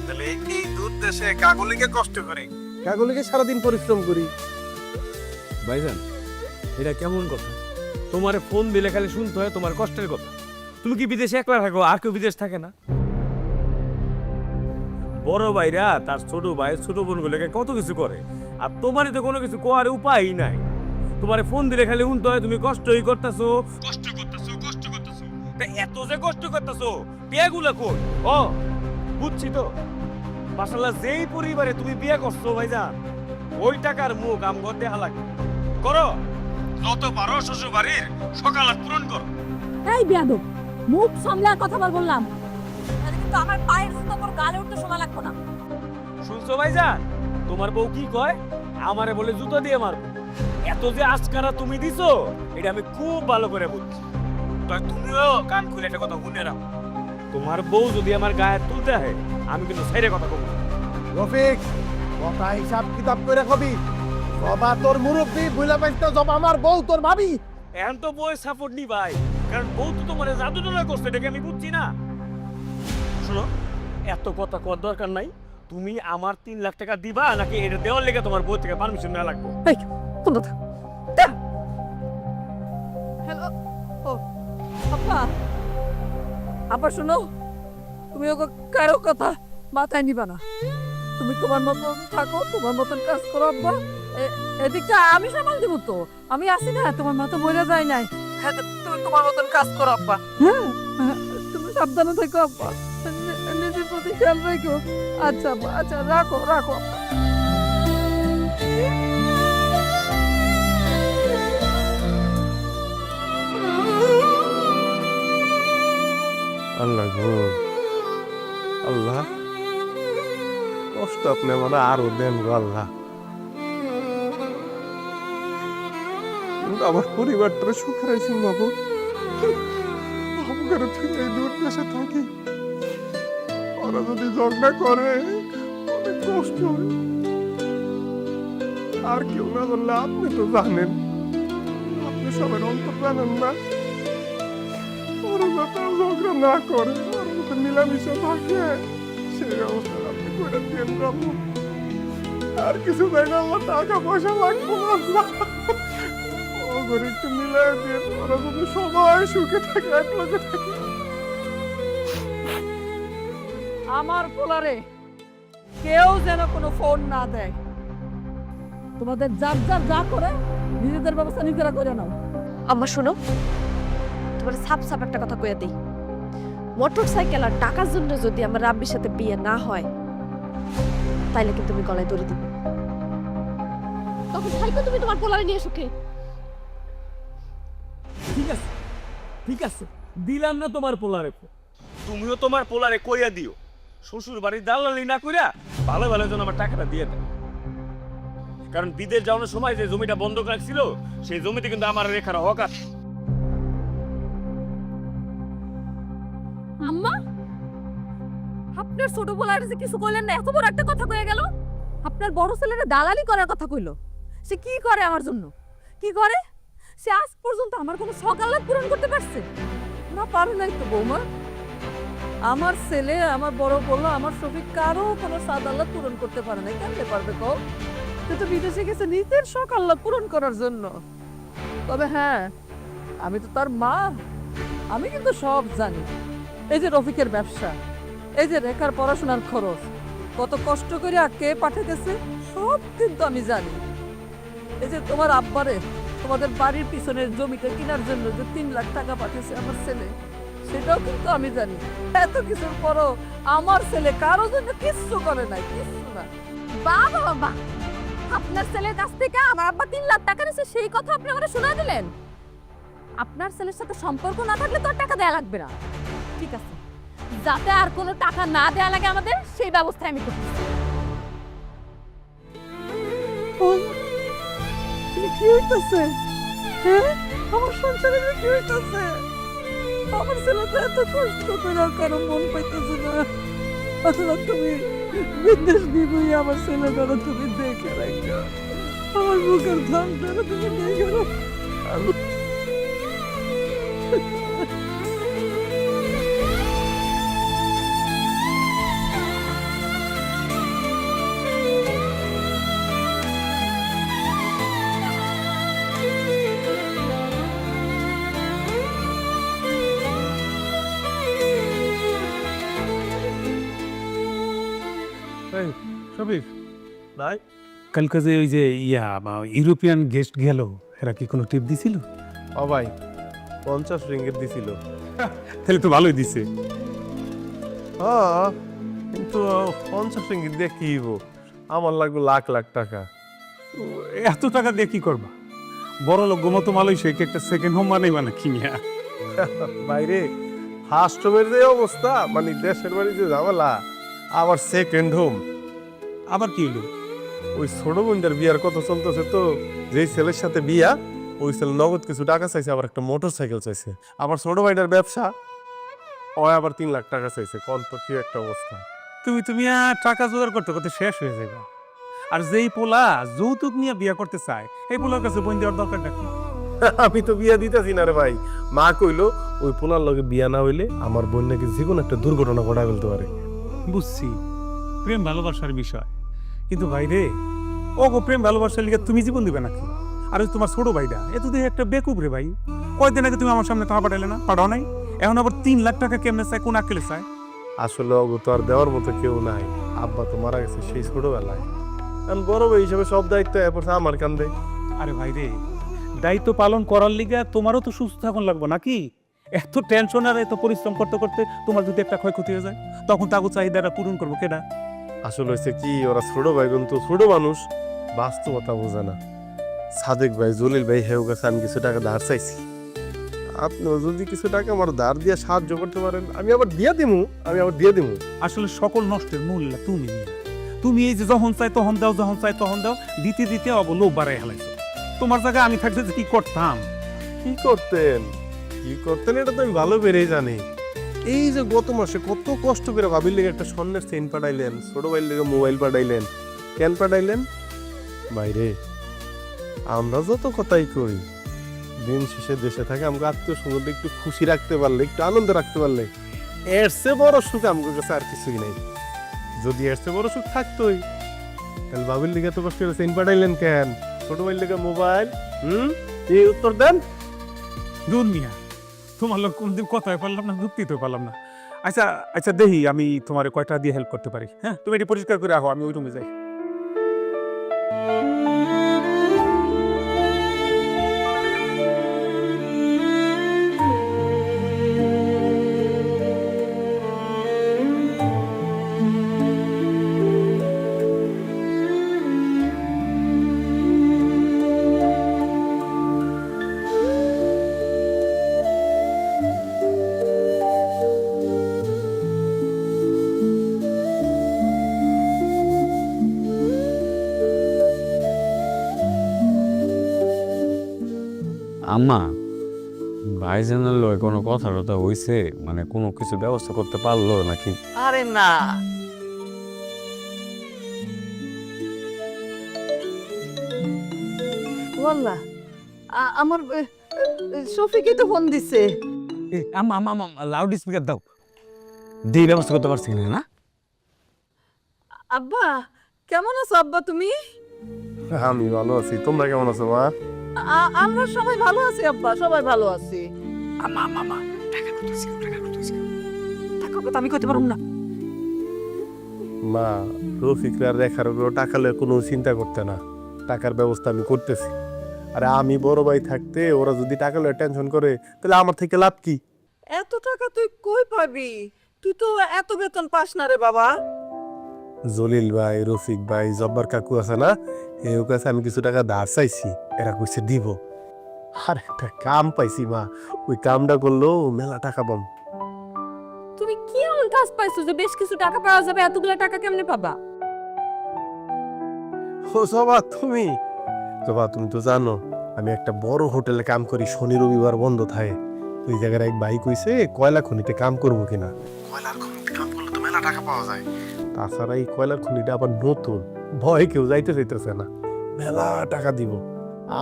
তাহলে এই দূর দেশে কাগলিকে কষ্ট করে, কাগলিকে সারাদিন পরিশ্রম করি। ভাইজান, এটা কেমন কথা? তোমারে ফোন দিলে খালি শুনতে হয় তোমার কষ্টের কথা। তুমি কি বিদেশে একলা থাকো, আর কেউ বিদেশ থাকে না? বড় ভাইরা তার ছোট ভাই ছোট বোনগুলোকে কত কিছু করে, আর তোমারই তো কোনো কিছু করার উপায়ই নাই। তোমারে ফোন দিলে খালি শুনতে হয় তুমি কষ্টই করতেছো, কষ্ট করতেছো, কষ্ট করতেছো। এত যে কষ্ট করতেছো, বিয়েগুলো কই? ও বুঝছি তো, মাশাআল্লাহ, যেই পরিবারে তুমি বিয়ে করছো ভাইজান, ওই টাকার মুখ আমগো দেখা লাগে। করো যত পারো শ্বশুর বাড়ির সকালাত পূরণ করো। এই বেয়াদব, মুখ সামলে আর কথা বললাম, তাহলে কিন্তু আমার পায়ের জুতো তোর গালে উঠতে সময় লাগবে না। শুনছো ভাইজান, তোমার বউ কি কয়? আমারে বলে জুতো দিয়ে মারবো। এত যে আজকারা তুমি দিছো, এটা আমি খুব ভালো করে বুঝছি। তাই তুমিও কান খুলে একটা কথা শুনে রাখো, তোমার বউ যদি আমার গায়ে তুলতে হয় আমি কিন্তু সাইডে কথা বলবো না। রফিক কথা হিসাব কিতাব করে কবি জবা তোর মুরব্বী বুঝলা পাইছ না, জবা আমার বউ তোর ভাবি। এখন তো বউয়ের সাপোর্ট নি ভাই, কারণ বউ তো তোমার জাদু টোনা করছে, এটাকে আমি বুঝছি না। শোনো, এত কথা কর দরকার নাই। তুমি আমার 3 লাখ টাকা দিবা নাকি এটা দেওয়ার লেগে তোমার বউ থেকে পারমিশন নেওয়া লাগবে? এই কোনটা থা হ্যালো ও আপা আপা শোনো, তুমি ওকে কারো কথা মাথায় নিবা না। তুমি তোমার মতন থাকো, তোমার মতন কাজ করো আব্বা। এদিকটা আমি সামাল দিব তো, আমি আছি না, তোমার মাথা মরে যায় নাই। হ্যাঁ তুমি তোমার মতন কাজ করো আব্বা। হ্যাঁ তুমি সাবধানে থেকো আব্বা, নিজের প্রতি খেয়াল রেখো। আচ্ছা আব্বা, আচ্ছা রাখো রাখো আব্বা। আল্লাহ গো আল্লাহ, কষ্ট আপনি মানে আরো দেন গো আল্লাহ। আমার পরিবারটা সুখে রাখছেন বাবু, আমার থেকে এই দূর দেশে থাকি, ওরা যদি ঝগড়া করে অনেক কষ্ট হয়। আর কেউ না বললে আপনি তো জানেন, আপনি সবার অন্তর জানেন না। ওরা যাতে ঝগড়া না করে, ওরা যাতে মিলামিশা থাকে, সেই ব্যবস্থা আপনি করে দিন বাবু। আর কিছু চাই না, আমার টাকা পয়সা লাগবে না, ওদের একটু মিলাই দিন, ওরা যদি সবাই সুখে থাকে, এক লগে থাকে। আমার পোলারে কেউ যেন কোনো ফোন না দেয়। তোমাদের যার যার যা করে নিজেদের ব্যবস্থা নিজেরা করে নাও। আম্মা শোনো, তোমার সাপ সাপ একটা কথা কইয়া দিই। মোটর সাইকেল আর টাকার জন্য যদি আমার রাব্বির সাথে বিয়ে না হয়, তাইলে কিন্তু তুমি গলায় দড়ি দিবে। তখন থাইকো তুমি তোমার পোলারে নিয়ে সুখে। ঠিক আছে ঠিক আছে, দিলাম না তোমার পোলারে। তুমিও তোমার পোলারে কইয়া দিও, শ্বশুর বাড়ির দালালি না কইরা ভালো ভালো যেন আমার টাকাটা দিয়ে দেয়। কারণ বিদেশ যাওয়ার সময় যে জমিটা বন্ধক রাখছিল, সেই জমিতে কিন্তু আমার রেখার হক আছে। আম্মা, আপনার ছোট পোলার যে কিছু কইলেন না, এত বড় একটা কথা কয়ে গেল। আপনার বড় ছেলেটা দালালি করার কথা কইলো। সে কি করে আমার জন্য? কি করে? সে আজ পর্যন্ত আমার কোনো শখ আহ্লাদ পূরণ করতে পারছে না? পারে নাই তো বৌমা। আমার ছেলে, আমার বড় পোলা, আমার শফিক কারো কোনো স্বাদ আহ্লাদ পূরণ করতে পারে নাই। কেমনে পারবে কও? সে তো বিদেশে গেছে নিজের শখ আহ্লাদ পূরণ করার জন্য। তবে হ্যাঁ, আমি তো তার মা, আমি কিন্তু সব জানি। এই যে রফিকের ব্যবসা, এই যে রেখার পড়াশোনার খরচ, কত কষ্ট করে কে পাঠাইতেছে, সব কিন্তু আমি জানি। এই যে তোমার আব্বারে তোমাদের বাড়ির পিছনের জমিটা কেনার জন্য যে 3 লাখ টাকা পাঠিয়েছে আমার ছেলে, সেটাও কিন্তু আমি জানি। এত কিছুর পরও আমার ছেলে কারো জন্য কিচ্ছু করে নাই, কিচ্ছু না। বাবা বাবা, আপনার ছেলের কাছ থেকে আমার আব্বা 3 লাখ টাকা নিছে, সেই কথা আপনি আমাকে শোনা দিলেন? আপনার ছেলের সাথে সম্পর্ক না থাকলে তো আর টাকা দেয়া লাগবে না। ঠিক আছে, যাতে আর কোনো টাকা না দেয়া লাগে আমাদের, সেই ব্যবস্থা আমি করতেছি। কি হইতেছে? হ্যাঁ, আমার সংসারে কি হইতেছে? আমার ছেলে তো এত কষ্ট করে কারো মন পাইতেছে না। আসলে তুমি বিদেশ দিবই, আমার ছেলে ধরো তুমি দেখে রাখো, আমার বুকের ধান ধরে তুমি দেখে রাখো। শফিক ভাই, কালকে যে ওই যে ইউরোপিয়ান গেস্ট গেল, এরা কি কোনো টিপ দিছিল? ও ভাই 50 রিঙ্গিত দিছিল। তাহলে তো ভালোই দিছে। হ্যাঁ, কিন্তু 50 রিঙ্গিত দিয়ে কি হইব? আমার লাগবে লাখ লাখ টাকা। এত টাকা দিয়ে কি করবা? বড় লোক মতো মালয়েশিয়া একটা সেকেন্ড হোম বানাইবা না কিনিয়া? বাইরে হাস্টমের যে অবস্থা, মানে দেশের বাড়ি যে ঝামেলা, আবার সেকেন্ড হোম। আবার কি হলো? ওই ছোট বোনটার বিয়ার কথা চলতেছে তো, যেই ছেলের সাথে বিয়া, ওই ছেলে নগদ কিছু টাকা চাইছে, আবার একটা মোটর সাইকেল চাইছে। আবার ছোট ভাইটার ব্যবসা, ও আবার 3 লাখ টাকা চাইছে, কোন তো কি একটা অবস্থা। তুমি আর টাকা জোগাড় করতে করতে শেষ হয়ে যাবে। আর যেই পোলা যৌতুক নিয়ে বিয়ে করতে চায় এই পোলার কাছে বোন দেওয়ার দরকার নাকি? আমি তো বিয়া দিতেছি না রে ভাই। মা কইলো ওই পোলার লগে বিয়া না হইলে আমার বোন নাকি যে কোনো একটা দুর্ঘটনা ঘটা ফেলতে পারে। বুঝছি, প্রেম ভালোবাসার বিষয়, কিন্তু ভাই রে ও গো প্রেম ভালোবাসার লিগে তুমি জীবন দিবে নাকি? আর ওই তোমার ছোট ভাইটা এ তো দেখে একটা বেকুব রে ভাই। কয়দিন আগে তুমি আমার সামনে টাকা পাঠাইলে না? পাঠাও নাই। এখন আবার 3 লাখ টাকা কেমনে চায়, কোন আকেলে চায়? আসলে ওগো তো আর দেওয়ার মতো কেউ নাই। আব্বা তো মারা গেছে সেই ছোটবেলায়। আমি বড় ভাই হিসেবে সব দায়িত্ব এরপর আমার কান্দে। আরে ভাই রে, দায়িত্ব পালন করার লিগে তোমারও তো সুস্থ থাকুন লাগবে নাকি? এত টেনশন আর এত পরিশ্রম করতে করতে তোমার যদি একটা ক্ষয়ক্ষতি হয়ে যায় তখন তাকে চাহিদাটা পূরণ করবো কেডা? আসলে হয়েছে কি, ওরা ছোট ভাই কিন্তু ছোট মানুষ, বাস্তবতা বোঝে না। সাদেক ভাই, জলিল ভাই হেউ কাছে আমি কিছু টাকা ধার চাইছি। আপনিও যদি কিছু টাকা আমার ধার দিয়ে সাহায্য করতে পারেন আমি আবার দিয়ে দিমু। আসলে সকল নষ্টের মূল তুমি নিয়ে। তুমি এই যে যখন চাই তখন দাও, যখন চাই তখন দাও, দিতে দিতে লোভ বাড়াই হেলাইছো। তোমার জায়গায় আমি থাকলে যে কি করতাম। কি করতেন এটা তো আমি ভালো বেড়েই জানি। এই যে গত মাসে কত কষ্ট করে ভাবির লেগে একটা স্বর্ণের চেইন পাঠাইলেন, ছোট ভাইয়ের লেগে মোবাইল পাঠাইলেন, কেন পাঠাইলেন? বাইরে আমরা যত কথাই করি, দিন শেষে দেশে থাকে আমাকে আত্মীয় স্বজনদের একটু খুশি রাখতে পারলে, একটু আনন্দ রাখতে পারলে এর চেয়ে বড় সুখ আমার কাছে আর কিছুই নেই। যদি এর চেয়ে বড় সুখ থাকতোই তাহলে ভাবির লেগে এত কষ্ট করে চেইন পাঠাইলেন কেন? ছোট ভাইয়ের লেগে মোবাইল, এই উত্তর দেন। দূর মিয়া, তোমার লোক কোনদিন কথায় পারলাম না, যুক্তিতে পারলাম না। আচ্ছা দেখি আমি তোমার কয়টা দিয়ে হেল্প করতে পারি। হ্যাঁ, তুমি এটি পরিষ্কার করে রাখো, আমি ওই রুমে যাই। আম্মা, ভাইজানের লয় কোনো কথা টথা হইছে? মানে কোনো কিছু ব্যবস্থা করতে পারলো নাকি? আরে না, ওয়াল্লাহ আমার শফিকই তো ফোন দিছে। আম্মা লাউড স্পিকার দাও। দিয়ে ব্যবস্থা করতে পারছি না? আব্বা কেমন আছো আব্বা তুমি? আমি ভালো আছি, তোমরা কেমন আছো মা? আমরা সবাই ভালো আছি আব্বা, সবাই ভালো আছি। টাকা কথা আমি কইতে পারুম না। মা, রফিকরা রেখার উপর টাকা লয়ে কোনো চিন্তা করতে না, টাকার ব্যবস্থা আমি করতেছি। আরে আমি বড় ভাই থাকতে ওরা যদি টাকা লয়ে টেনশন করে তাহলে আমার থেকে লাভ কি? এত টাকা তুই কই পাবি? তুই তো এত বেতন পাস না রে বাবা। জলিল ভাই, রফিক ভাই, জব্বার কাকু আছে না, এর কাছে আমি কিছু টাকা ধার চাইছি, এরা কইছে দিব। আর একটা কাম পাইছি মা, ওই কামটা করলেও মেলা টাকা পাম। তুমি কি এমন কাজ পাইছো যে বেশ কিছু টাকা পাওয়া যাবে? এতগুলো টাকা কেমনে পাবা? ও জবা, তুমি তো জানো আমি একটা বড় হোটেলে কাম করি, শনি রবিবার বন্ধ থাকে। ওই জায়গায় এক ভাই কইছে কয়লা খনিতে কাম করবো কিনা। কয়লার খনিতে কাম করলে তো মেলা টাকা পাওয়া যায়। তাছাড়া এই কয়লার খনিটা আবার নতুন, ভয় কেউ যাইতেছে না, মেলা টাকা দিব।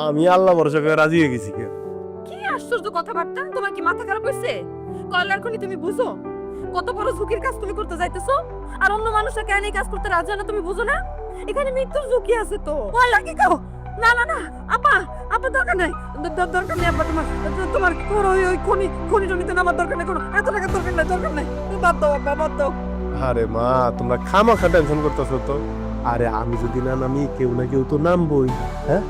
আমি আল্লাহ ভরসা করে রাজি হয়ে গেছি। কি আশ্চর্য কথাবার্তা! তোমার কি মাথা খারাপ হয়েছে? কয়লার খনি তুমি বুঝো? কত বড় ঝুঁকির কাজ তুমি করতে যাইতেছো, আর অন্য মানুষরা কেন এই কাজ করতে রাজি হয় না তুমি বুঝো না? এখানে মৃত্যুর ঝুঁকি আছে তো। কয়লা কি খাও? না আপা দরকার নাই, দরকার নেই আপা। তোমার ওই খনি জমিতে নামার দরকার নেই, কোনো এত টাকার দরকার নাই। বাদ দাও আপা, বাদ দাও। আরে মা, তোমরা খামাখা টেনশন করতেছো তো। আরে আমি যদি না নামি কেউ না কেউ তো নামবই। হ্যাঁ,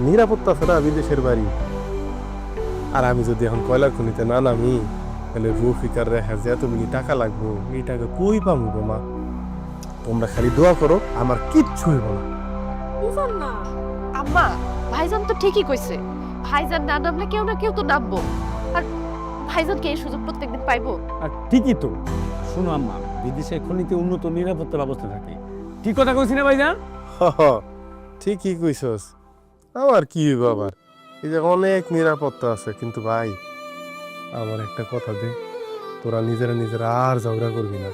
নিরাপত্তা আছে না বিদেশের বাড়ি। আর আমি যদি এখন কয়লার খনিতে না নামি তাহলে রফিকার রেখা যে এত মিনি টাকা লাগবো, এই টাকা কই পাবো গো মা? তোমরা খালি দোয়া করো, আমার কিচ্ছু হইব না। বুঝুন না আম্মা, ভাইজান তো ঠিকই কইছে, ভাইজান না নামলে কেউ না কেউ তো নামবো। আর ভাইজানকে এই সুযোগ প্রত্যেকদিন পাইবো। আর ঠিকই তো। শোনো আম্মা, বিদেশে খনিতে উন্নত নিরাপত্তা ব্যবস্থা থাকে। ঠিক কথা কইছি না ভাইজান? ঠিকই কইছস। আমার কি হইব আবার, এই যে অনেক নিরাপত্তা আছে, কিন্তু ভাই আমার একটা কথা দে, তোরা নিজেরা আর ঝগড়া করবি না।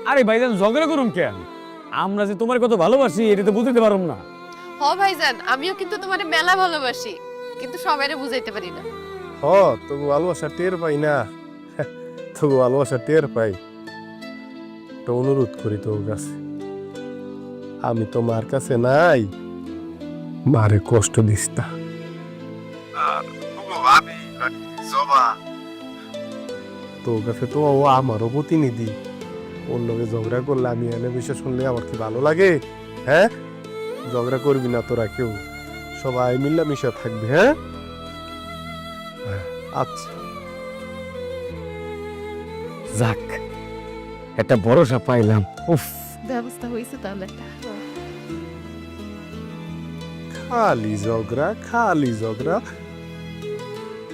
আরে ভাইজান ঝগড়া করুন কেন? আমরা যে তোমার কত ভালোবাসি এটা তো বুঝতে পারুম না। হ ভাইজান, আমিও কিন্তু তোমার মেলা ভালোবাসি, কিন্তু সবাইরে বুঝাইতে পারি না। তোকে ভালোবাসা টের পাই না, তোকে ভালোবাসা টের পাই। একটা অনুরোধ করি তোর কাছে, আমি তো মার কাছে নাই, মারে কষ্ট দিস না। তোর কাছে তো ও আমারও প্রতিনিধি, ওর লোকে ঝগড়া করলে আমি এনে বিষয় শুনলে আমার কি ভালো লাগে? হ্যাঁ, ঝগড়া করবি না তোরা কেউ, সবাই মিলামিশা থাকবে। হ্যাঁ, আচ্ছা যাক, একটা ভরসা পাইলাম। উফ, ব্যবস্থা হয়েছে তাহলে। খালি ঝগড়া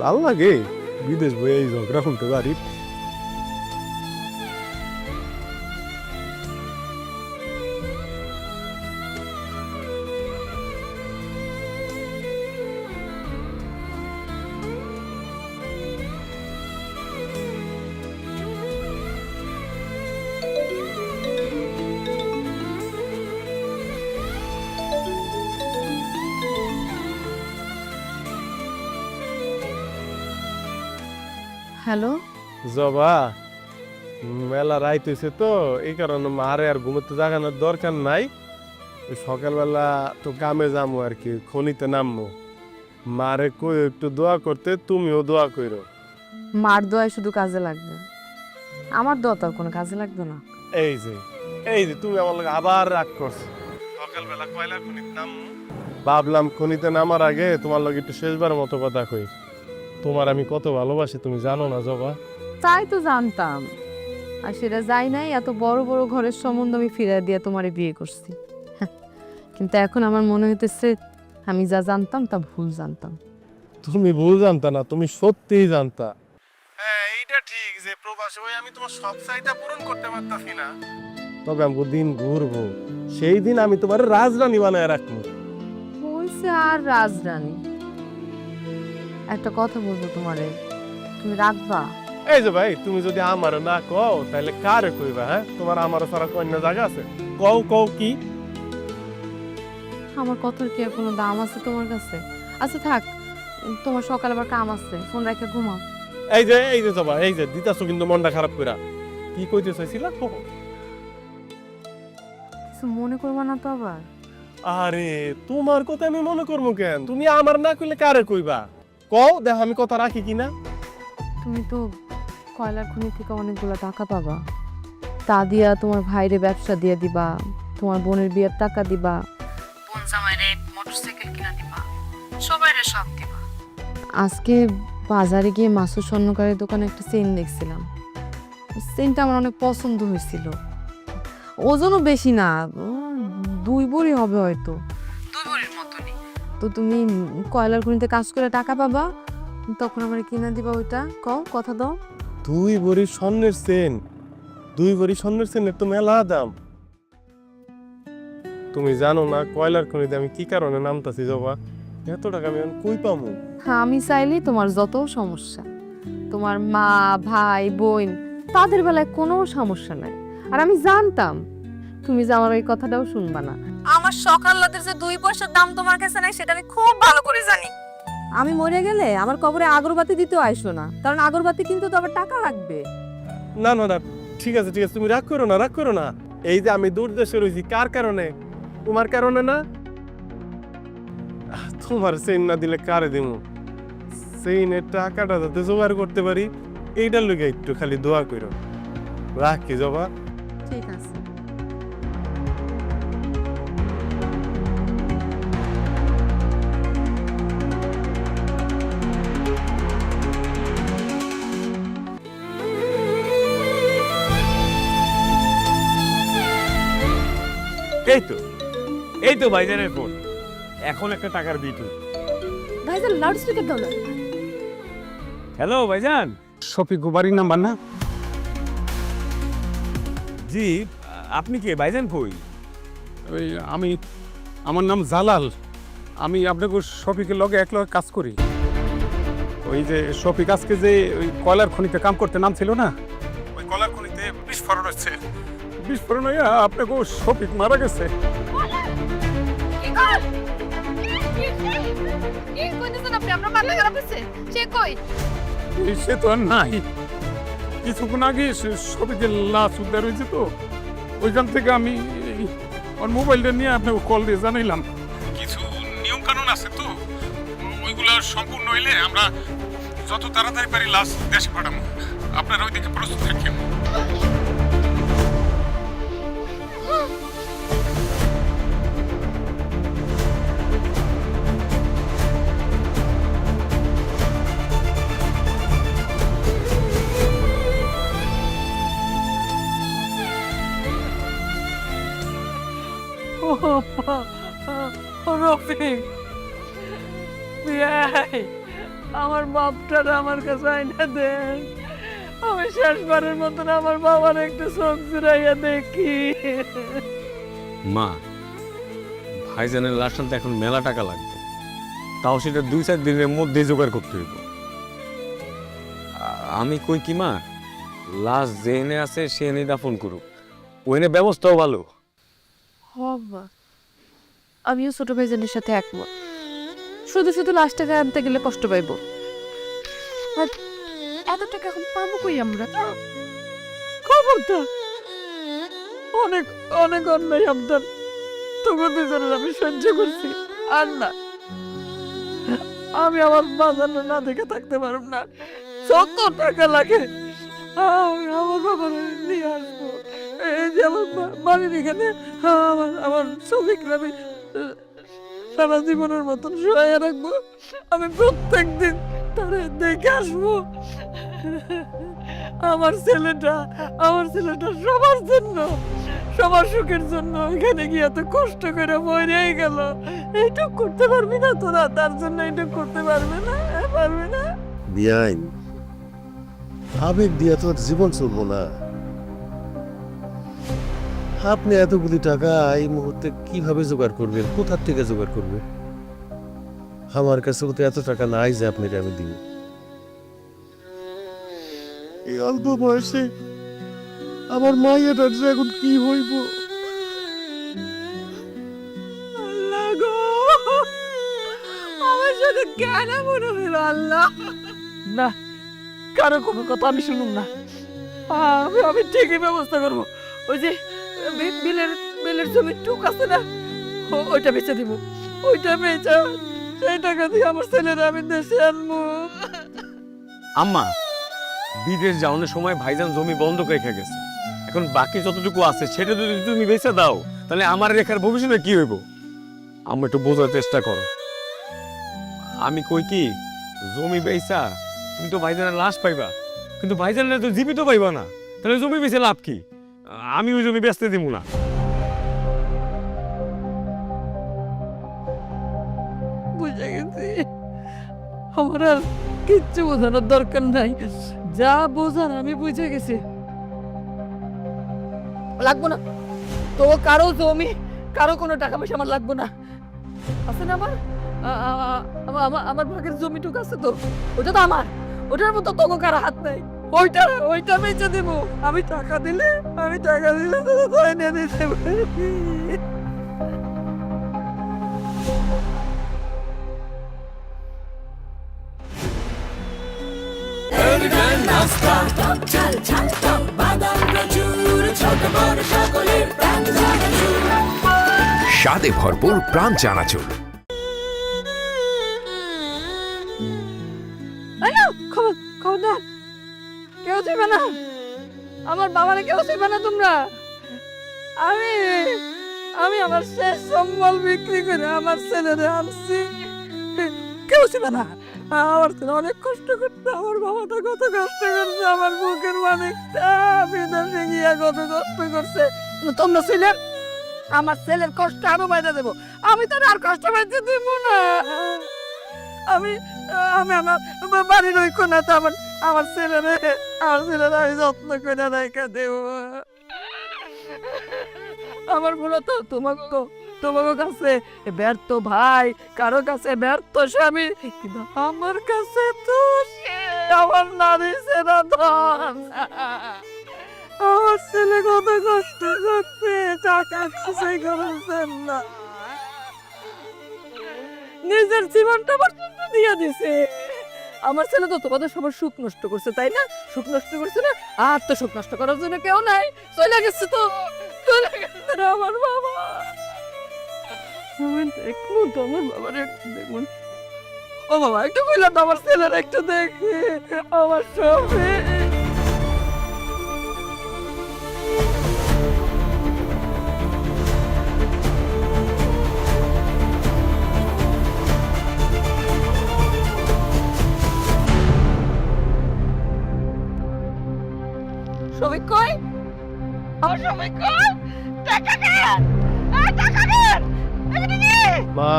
ভাল লাগে বিদেশ বয়ে এই ঝগড়া শুনতে পারি। হ্যালো, জবা, মেলা রাইত হয়েছে তো এই কারণে মারে আর ঘুমোতে জাগানোর দরকার নাই। ওই সকালবেলা তো কামে যাবো আর কি, খনিতে নামবো। মারে কই একটু দোয়া করতে, তুমিও দোয়া করো। মার দোয়ায় শুধু কাজে লাগবে, আমার দোয়া তো আর কোনো কাজে লাগবে না। এই যে তুমি আমার লগে আবার রাগ করছো। সকালবেলা কয়লা খনিতে নামবো, ভাবলাম খনিতে নামার আগে তোমার লগে একটু শেষবার মতো কথা কই। তোমার আমি কত ভালোবাসি তুমি জানো না জবা? তাই তো জানতাম, আর সেটা যাই নাই, এত বড় বড় ঘরের সম্বন্ধ আমি ফিরিয়ে দিয়ে তোমারে বিয়ে করছি। কিন্তু এখন আমার মনে হইতেছে আমি যা জানতাম তা ভুল জানতাম। তুমি ভুল জানতা না, তুমি সত্যিই জানতা। হ্যাঁ, এইটা ঠিক যে প্রবাসে হয়ে আমি তোমার সব চাহিদা পূরণ করতে পারতাছি না, তবে আমাকে দিন ঘুরবো, সেই দিন আমি তোমার রাজরানী বানায় রাখবো। বলছে আর রাজরানী, একটা কথা বলবো তোমারে, তুমি রাখবা? এই যে ভাই, তুমি যদি আমার না কও তাহলে কারে কইবা? হ্যাঁ, তোমার আমার ছাড়া কন্যা জায়গা আছে? কও কি? আমার কথার কি আর কোনো দাম আছে তোমার কাছে? আচ্ছা থাক, তোমার সকালে আবার কাম আছে, ফোন রেখে ঘুমাও। এই যে জবা, এই যে দিতাছো কিন্তু মনটা খারাপ কইরা। কি কইতে চাইছিলা? কিছু মনে করবা না তো আবার? আরে তোমার কথা আমি মনে করবো কেন? তুমি আমার না কইলে কারে কইবা? কও, দেখ আমি কথা রাখি কিনা। তুমি তো কয়লার খনি থেকে অনেকগুলো টাকা পাবা, তা দিয়া তোমার ভাইরে ব্যবসা দিয়ে দিবা, তোমার বোনের বিয়ের টাকা দিবা, বোন জামাইরে মোটরসাইকেল কিনা দিবা, সবাইরে সব দিবা। আজকে বাজারে গিয়ে মাসুর স্বর্ণকারের দোকানে একটা চেইন দেখছিলাম, চেইনটা আমার অনেক পছন্দ হয়েছিল। ওজনও বেশি না, 2 ভরি হবে হয়তো, 2 ভরির মতনই। তো তুমি কয়লার খনিতে কাজ করে টাকা পাবা, তখন আমার কিনা দিবা ওইটা। কও, কথা দাও। 2 ভরি স্বর্ণের চেন? 2 ভরি স্বর্ণের চেনের তো মেলা দাম। তুমি জানো না কয়লার খনিতে আমি কি কারণে নামতাছি জবা? এত টাকা আমি কই পামু? হ্যাঁ, আমি চাইলেই তোমার যত সমস্যা, তোমার মা ভাই বোন তাদের বেলায় কোনো সমস্যা নাই। আর আমি জানতাম তুমি যে আমার ওই কথাটাও শুনবা না। আমার সকালদের যে 2 পয়সার দাম তোমার কাছে নাই সেটা আমি খুব ভালো করে জানি। আমি মরে গেলে আমার কবরে আগরবাতি দিতেও আইসো না, কারণ আগরবাতি কিন্তু তো আবার টাকা লাগবে। না, ঠিক আছে তুমি রাগ করো না। এই যে আমি দূর দেশে রয়েছি কার কারণে? তোমার কারণে না? তোমার চেইন না দিলে কারে দিমু? চেইনের টাকাটা যাতে জোগাড় করতে পারি এইটার লইগা একটু খালি দোয়া করো। রাখি জবা। ঠিক আছে। এই তো ভাইজানের ফোন, এখন একটা টাকার বিট। ভাইজান লাউড স্পিকার দাও না। হ্যালো ভাইজান, শফিক বাড়ির নাম্বার না? জি, আপনি কে? ভাইজান কই? ওই আমার নাম জালাল, আমি আপনাকে শফিকের লগে এক লগে কাজ করি। ওই যে শফিক আজকে যে ওই কয়লার খনিতে কাম করতে নামছিল না, ওই কয়লার খনিতে বিস্ফোরণ হচ্ছে। বিস্ফোরণ হইয়া আপনাকে শফিক মারা গেছে। কি কর কি কইতেছেন আপনি? আমরা মারলে খারাপ হইছে? সে কই? সে তো আর নাই। কিছুক্ষণ আগে শফিকের লাশ উদ্ধার হয়েছে, তো ওইখান থেকে আমি আমার মোবাইলটা নিয়ে আপনাকে কল দিয়ে জানাইলাম। কিছু নিয়ম কানুন আছে, তো ওইগুলো সম্পূর্ণ হইলে আমরা যত তাড়াতাড়ি পারি লাশ দেশে পাঠাবো। আপনারা ওইদিকে প্রস্তুত থাকেন। রফিক বিয়াই, আমার বাপটার আমার কাছে আইনা দেন। আমি শেষবারের মতন আমার বাবার একটু চোখ জুড়াইয়া দেখি। মা, ভাইজানের লাশ আনতে এখন মেলা টাকা লাগবে, তাও সেটা 2-4 দিনের মধ্যে জোগাড় করতে হইব। আমি কই কি মা, লাশ যে এনে আছে সে এনে দাফন করুক, ও এনে ব্যবস্থাও ভালো। হবা, আমিও ছোট ভাইজানের সাথে একমত। শুধু শুধু লাশটাকে আনতে গেলে কষ্ট পাইব। আর এত টাকা এখন পাবো কই আমরা? খবরদার, অনেক অনেক অন্যায় আপনার তোমার দুজনের আমি সহ্য করছি। আর না, আমি আমার বাজার না দেখে থাকতে পারব না। যত টাকা লাগে আমি আমার বাবার নিয়ে আসবো। এই যে আমার বাড়ির এখানে আমার ছবিকে আমি সারা জীবনের মতন সহায় রাখবো। আমি প্রত্যেক দিন তারে দেখে আসবো। আমার ছেলেটা সবার জন্য, সবার সুখের জন্য এখানে গিয়ে এত কষ্ট করে মরেই গেল। এইটুক করতে পারবি না তোরা? তার জন্য এইটুক করতে পারবে না? পারবে না? বিয়াইন, আবেগ দিয়া তো জীবন চলবো না। আপনি এতগুলি টাকা এই মুহূর্তে কিভাবে জোগাড় করবেন? কোথার থেকে জোগাড় করবে? আমার কাছে তো এত টাকা নাই যে আপনাকে আমি দিব। এই অল্প বয়সে আমার মায়ের যে এখন কি হইব? আল্লাহ গো, আমার সাথে কেন মনে হইল? আল্লাহ না, কারো কোনো কথা আমি শুনুম না। আমি ঠিকই ব্যবস্থা করবো। ওই যে বিলের জমির টুক আছে না, ওইটা বেচে দিব। ওইটা বেচে সেই টাকা দিয়ে আমার ছেলেরা আমি দেশে আনবো। আম্মা, বিদেশ যাওয়ানোর সময় ভাইজান জমি বন্ধক রেখে গেছে, এখন বাকি যতটুকু আছে সেটা যদি তুমি বেচে দাও, তাহলে আমার রেখার ভবিষ্যতে কি হইব? আম্মা, একটু বোঝার চেষ্টা করো। আমি কই কি, জমি বেচা তুমি তো ভাইজানের লাশ পাইবা, কিন্তু ভাইজানের তো জীবিত পাইবা না, তাহলে জমি বেচে লাভ কি? আমি ওই জমি বেচতে দিব না। বুঝে গেছি, আমার আর কিচ্ছু বোঝানোর দরকার নাই। যা বোঝার আমি বুঝে গেছি। লাগবো না তো কারো জমি, কারো কোনো টাকা পয়সা আমার লাগবো না। আছে না আমার ভাগের জমিটুক আছে তো, ওটা তো আমার। ওটার মতো তোকে কারো হাত নাই। ওইটা বেচে দেব। আমি টাকা দিলে তো এনে দিতে পারবি। স্বাদে ভরপুর প্রাণ চানাচুর। খবরদার, কেউ ছিবে না, আমার বাবারে কেউ ছিবে না তোমরা। আমি আমার শেষ সম্বল বিক্রি করে আমার ছেলেরে আনছি। কেউ ছিল না। আমার ছেলে অনেক কষ্ট করতে, আমার বাবাটা কত কষ্ট করছে, আমার বুকের মানিকটা বিদেশে গিয়া কত কষ্ট করছে। তোমরা ছিলেন, আমার ছেলের কষ্ট আরো বাইরে দেবো। আমি তো আর কষ্ট পাইতে দেব না। আমি আমার বাড়ির ওই কোনাতে আমার ছেলেরে আমি যত্ন করে রেখে দেব। আমার মূলত তোমার কাছে ব্যর্থ ভাই, কারো কাছে ব্যর্থ স্বামী, কিন্তু আমার কাছে তো সে আমার নারী সেরা ধন। আমার ছেলে কত কষ্ট করতে টাকা কিছুই করেছেন না, নিজের জীবনটা পর্যন্ত দিয়ে দিছে। আমার ছেলে তো তোমাদের সবার সুখ নষ্ট করছে, তাই না? সুখ নষ্ট করছে না? আর তো সুখ নষ্ট করার জন্য কেউ নাই, চলে গেছে তো, চলে গেছে আমার বাবা। আমি দেখুন তো আমার বাবার একটু দেখুন, ও বাবা একটু বললাম তো আমার ছেলের একটু দেখি, আমার সবে। শফিক কই? আমার শফিক কই? টাকা দেন! এই টাকা দেন! এখানে নিয়ে! মা,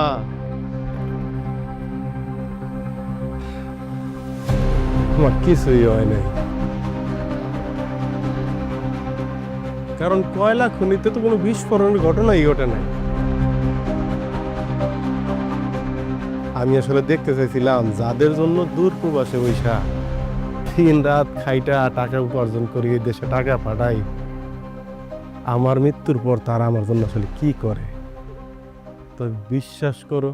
তোমার কিছুই হয় নাই, কারণ কয়লা খনিতে তো কোনো বিস্ফোরণের ঘটনাই ঘটে নাই। আমি আসলে দেখতে চাইছিলাম যাদের জন্য দূর প্রবাসে বৈশা দিন রাত খাইটা টাকা উপার্জন করি, দেশে টাকা পাঠাই, আমার মৃত্যুর পর তারা আমার জন্য আসলে কি করে। তো বিশ্বাস করো,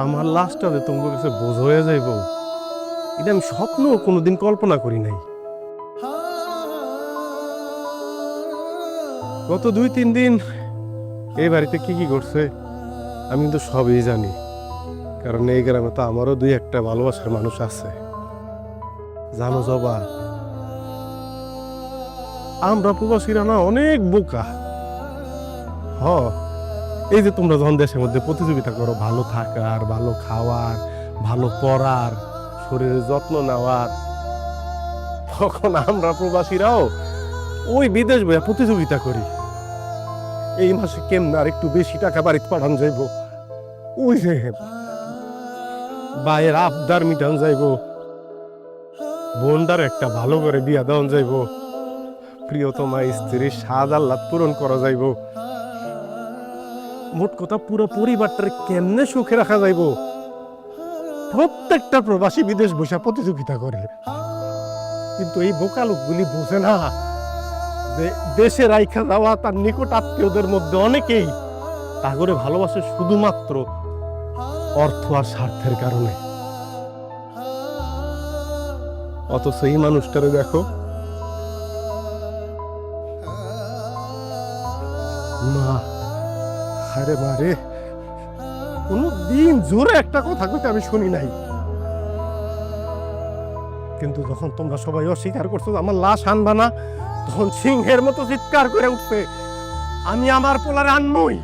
আমার লাশটা যে তোমার কাছে বোঝ হয়ে যাইব, এটা আমি স্বপ্ন কোনোদিন কল্পনা করি নাই। গত 2-3 দিন এই বাড়িতে কি কি করছে আমি কিন্তু সবই জানি, কারণ এই গ্রামে তো আমারও 2-1টা ভালোবাসার মানুষ আছে। জানো জবা, আমরা প্রবাসীরা না অনেক বোকা। এই যে তোমরা যখন দেশের মধ্যে প্রতিযোগিতা করো ভালো থাকার, ভালো খাওয়ার, ভালো পড়ার, শরীরের যত্ন নেওয়ার, তখন আমরা প্রবাসীরাও ওই বিদেশ বইয়া প্রতিযোগিতা করি। এই মাসে কেমন আর একটু বেশি টাকা বাড়িতে পাঠান যাইব, ওই যে বাইয়ের আবদার মিটান যাইব, বোনদার একটা ভালো করে বিয়া দেওয়ান যাইব, প্রিয়তমা স্ত্রীর স্বাদ আহ্লাদ পূরণ করা যাইব। মোট কথা পুরো পরিবারটার কেমনে সুখে রাখা যাইব, প্রত্যেকটা প্রবাসী বিদেশ বসে প্রতিযোগিতা করে। কিন্তু এই বোকা লোকগুলি বোঝে না যে দেশে রাইখা যাওয়া তার নিকট আত্মীয়দের মধ্যে অনেকেই তাগরে ভালোবাসে শুধুমাত্র অর্থ আর স্বার্থের কারণে। অথচ এই মানুষটারে দেখো, মা, আরে মারে, কোনো দিন জোরে একটা কথা কইতে আমি শুনি নাই, কিন্তু যখন তোমরা সবাই অস্বীকার করছো আমার লাশ আনবা না, তখন সিংহের মতো চিৎকার করে উঠছে আমি আমার পোলারে আনবই,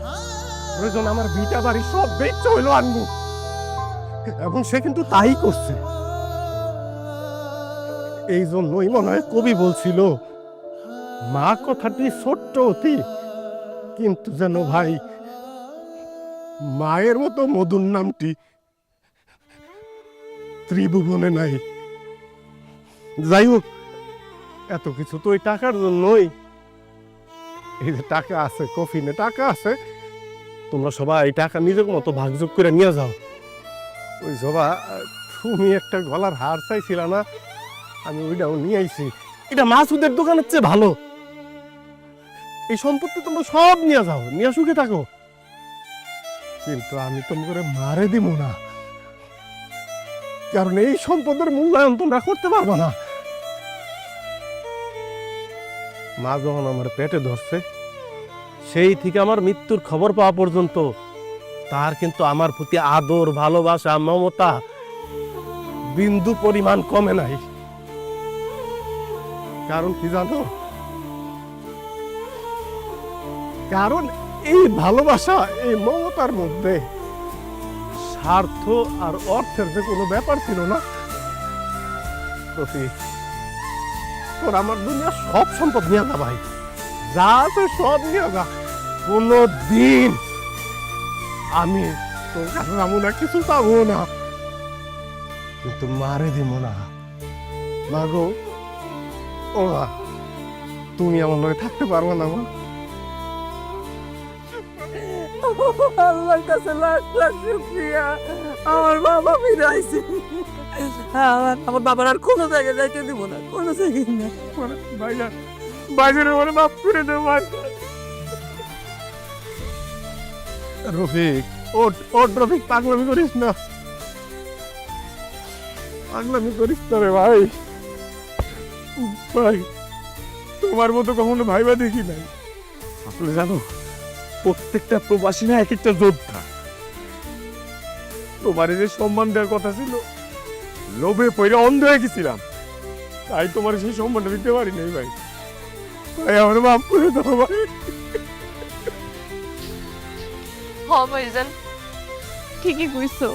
প্রয়োজন আমার ভিটা বাড়ি সব বেচে হইলো আনবো। এবং সে কিন্তু তাই করছে। এই জন্যই মনে হয় কবি বলছিল, মা কথাটি ছোট্ট অতি, কিন্তু যেন ভাই মায়ের মতো মধুর নামটি ত্রিভুবনে নাই। যাই হোক, এত কিছু তো ওই টাকার জন্যই। এই যে টাকা আছে, কফিনে টাকা আছে, তোমরা সবাই এই টাকা নিজের মতো ভাগযোগ করে নিয়ে যাও। ওই জবা, তুমি একটা গলার হার চাইছিল না, আমি ওইটাও নিয়ে আইছি। এটা মাসুদের দোকানের চেয়ে ভালো। এই সম্পত্তি তোমরা সব নিয়ে যাও, নিয়ে সুখে থাকো, কিন্তু আমি তোমাকে মারে দিব না, কারণ এই সম্পদের মূল্যায়ন তোমরা করতে পারবো না। মা যখন আমার পেটে ধরছে, সেই থেকে আমার মৃত্যুর খবর পাওয়া পর্যন্ত তার কিন্তু আমার প্রতি আদর, ভালোবাসা, মমতা বিন্দু পরিমাণ কমে নাই। কারণ কি জানো? কারণ এই ভালোবাসা, এই মমতার মধ্যে স্বার্থ আর অর্থের যে কোনো ব্যাপার ছিল না। তোর আমার দুনিয়া সব সম্পদ নিয়ে যা ভাই, যা আছে সব নিয়ে যা, কোনো দিন আমি তোর কাছে যাবো না, কিছু পাবো না, কিন্তু মারে দিব না। মা গো, ও মা, তুমি আমার লগে থাকতে পারবো না মা? আল্লাহর কাছে লাখ লাখ শুকরিয়া, আমার বাবা ফিরে আইছে। হ্যাঁ, আমার বাবার আর কোনো জায়গায় যাইতে দিব না, কোনো জায়গায় না। ভাইজান ভাইজানের মানে মাফ করে দেবো ভাইজান। রফিক ওট ওট রফিক, পাগলামি করিস না, পাগলামি করিস না রে ভাই। ভাই তোমার মতো কখনো ভাইবা দেখি নাই। আসলে জানো, প্রত্যেকটা প্রবাসী না এক একটা যোদ্ধা। তোমার যে সম্মান দেওয়ার কথা ছিল, লোভে পড়ে অন্ধ হয়ে গেছিলাম, তাই তোমার সেই সম্মানটা দিতে পারি নাই ভাই। ভাই আমার মাফ করে দাও ভাই। হ ভাইজান, ঠিকই কইছো।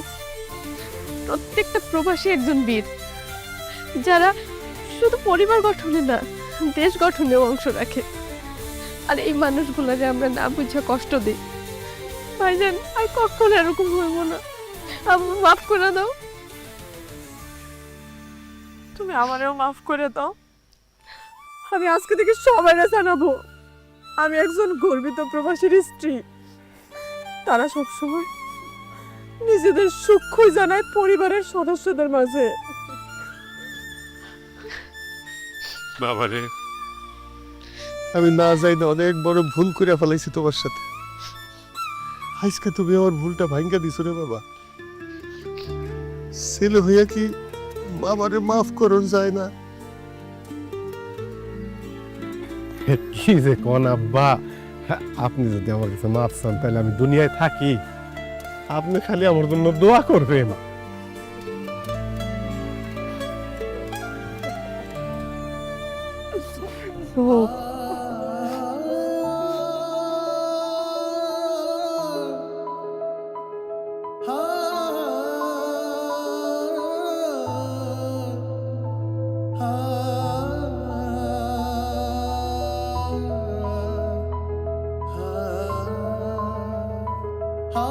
প্রত্যেকটা প্রবাসী একজন বীর, যারা শুধু পরিবার গঠনে না, দেশ গঠনেও অংশ রাখে। আর এই মানুষগুলোকে আমরা না বুঝে কষ্ট দিই। ভাইজান, আর কখনো এরকম হইব না, আমার মাফ করে দাও। তুমি আমারেও মাফ করে দাও। আমি আজকে থেকে সবাই জানাবো আমি একজন গর্বিত প্রবাসীর স্ত্রী। তারা সবসময় নিজেদের সুখ জানায় পরিবারের সদস্যদের মাঝে। বাবারে, আমি না যাই না অনেক বড় ভুল করে ফেলাইছি তোমার সাথে। আজকে তুমি আমার ভুলটা ভাঙ্গা দিছো রে বাবা। ছেলে হইয়া কি বাবারে মাফ করুন যায় না? কি যে কোন আব্বা, আপনি যদি আমার কাছে মাফ চান তাহলে আমি দুনিয়ায় থাকি। আপনি খালি আমার জন্য দোয়া করবেন। হা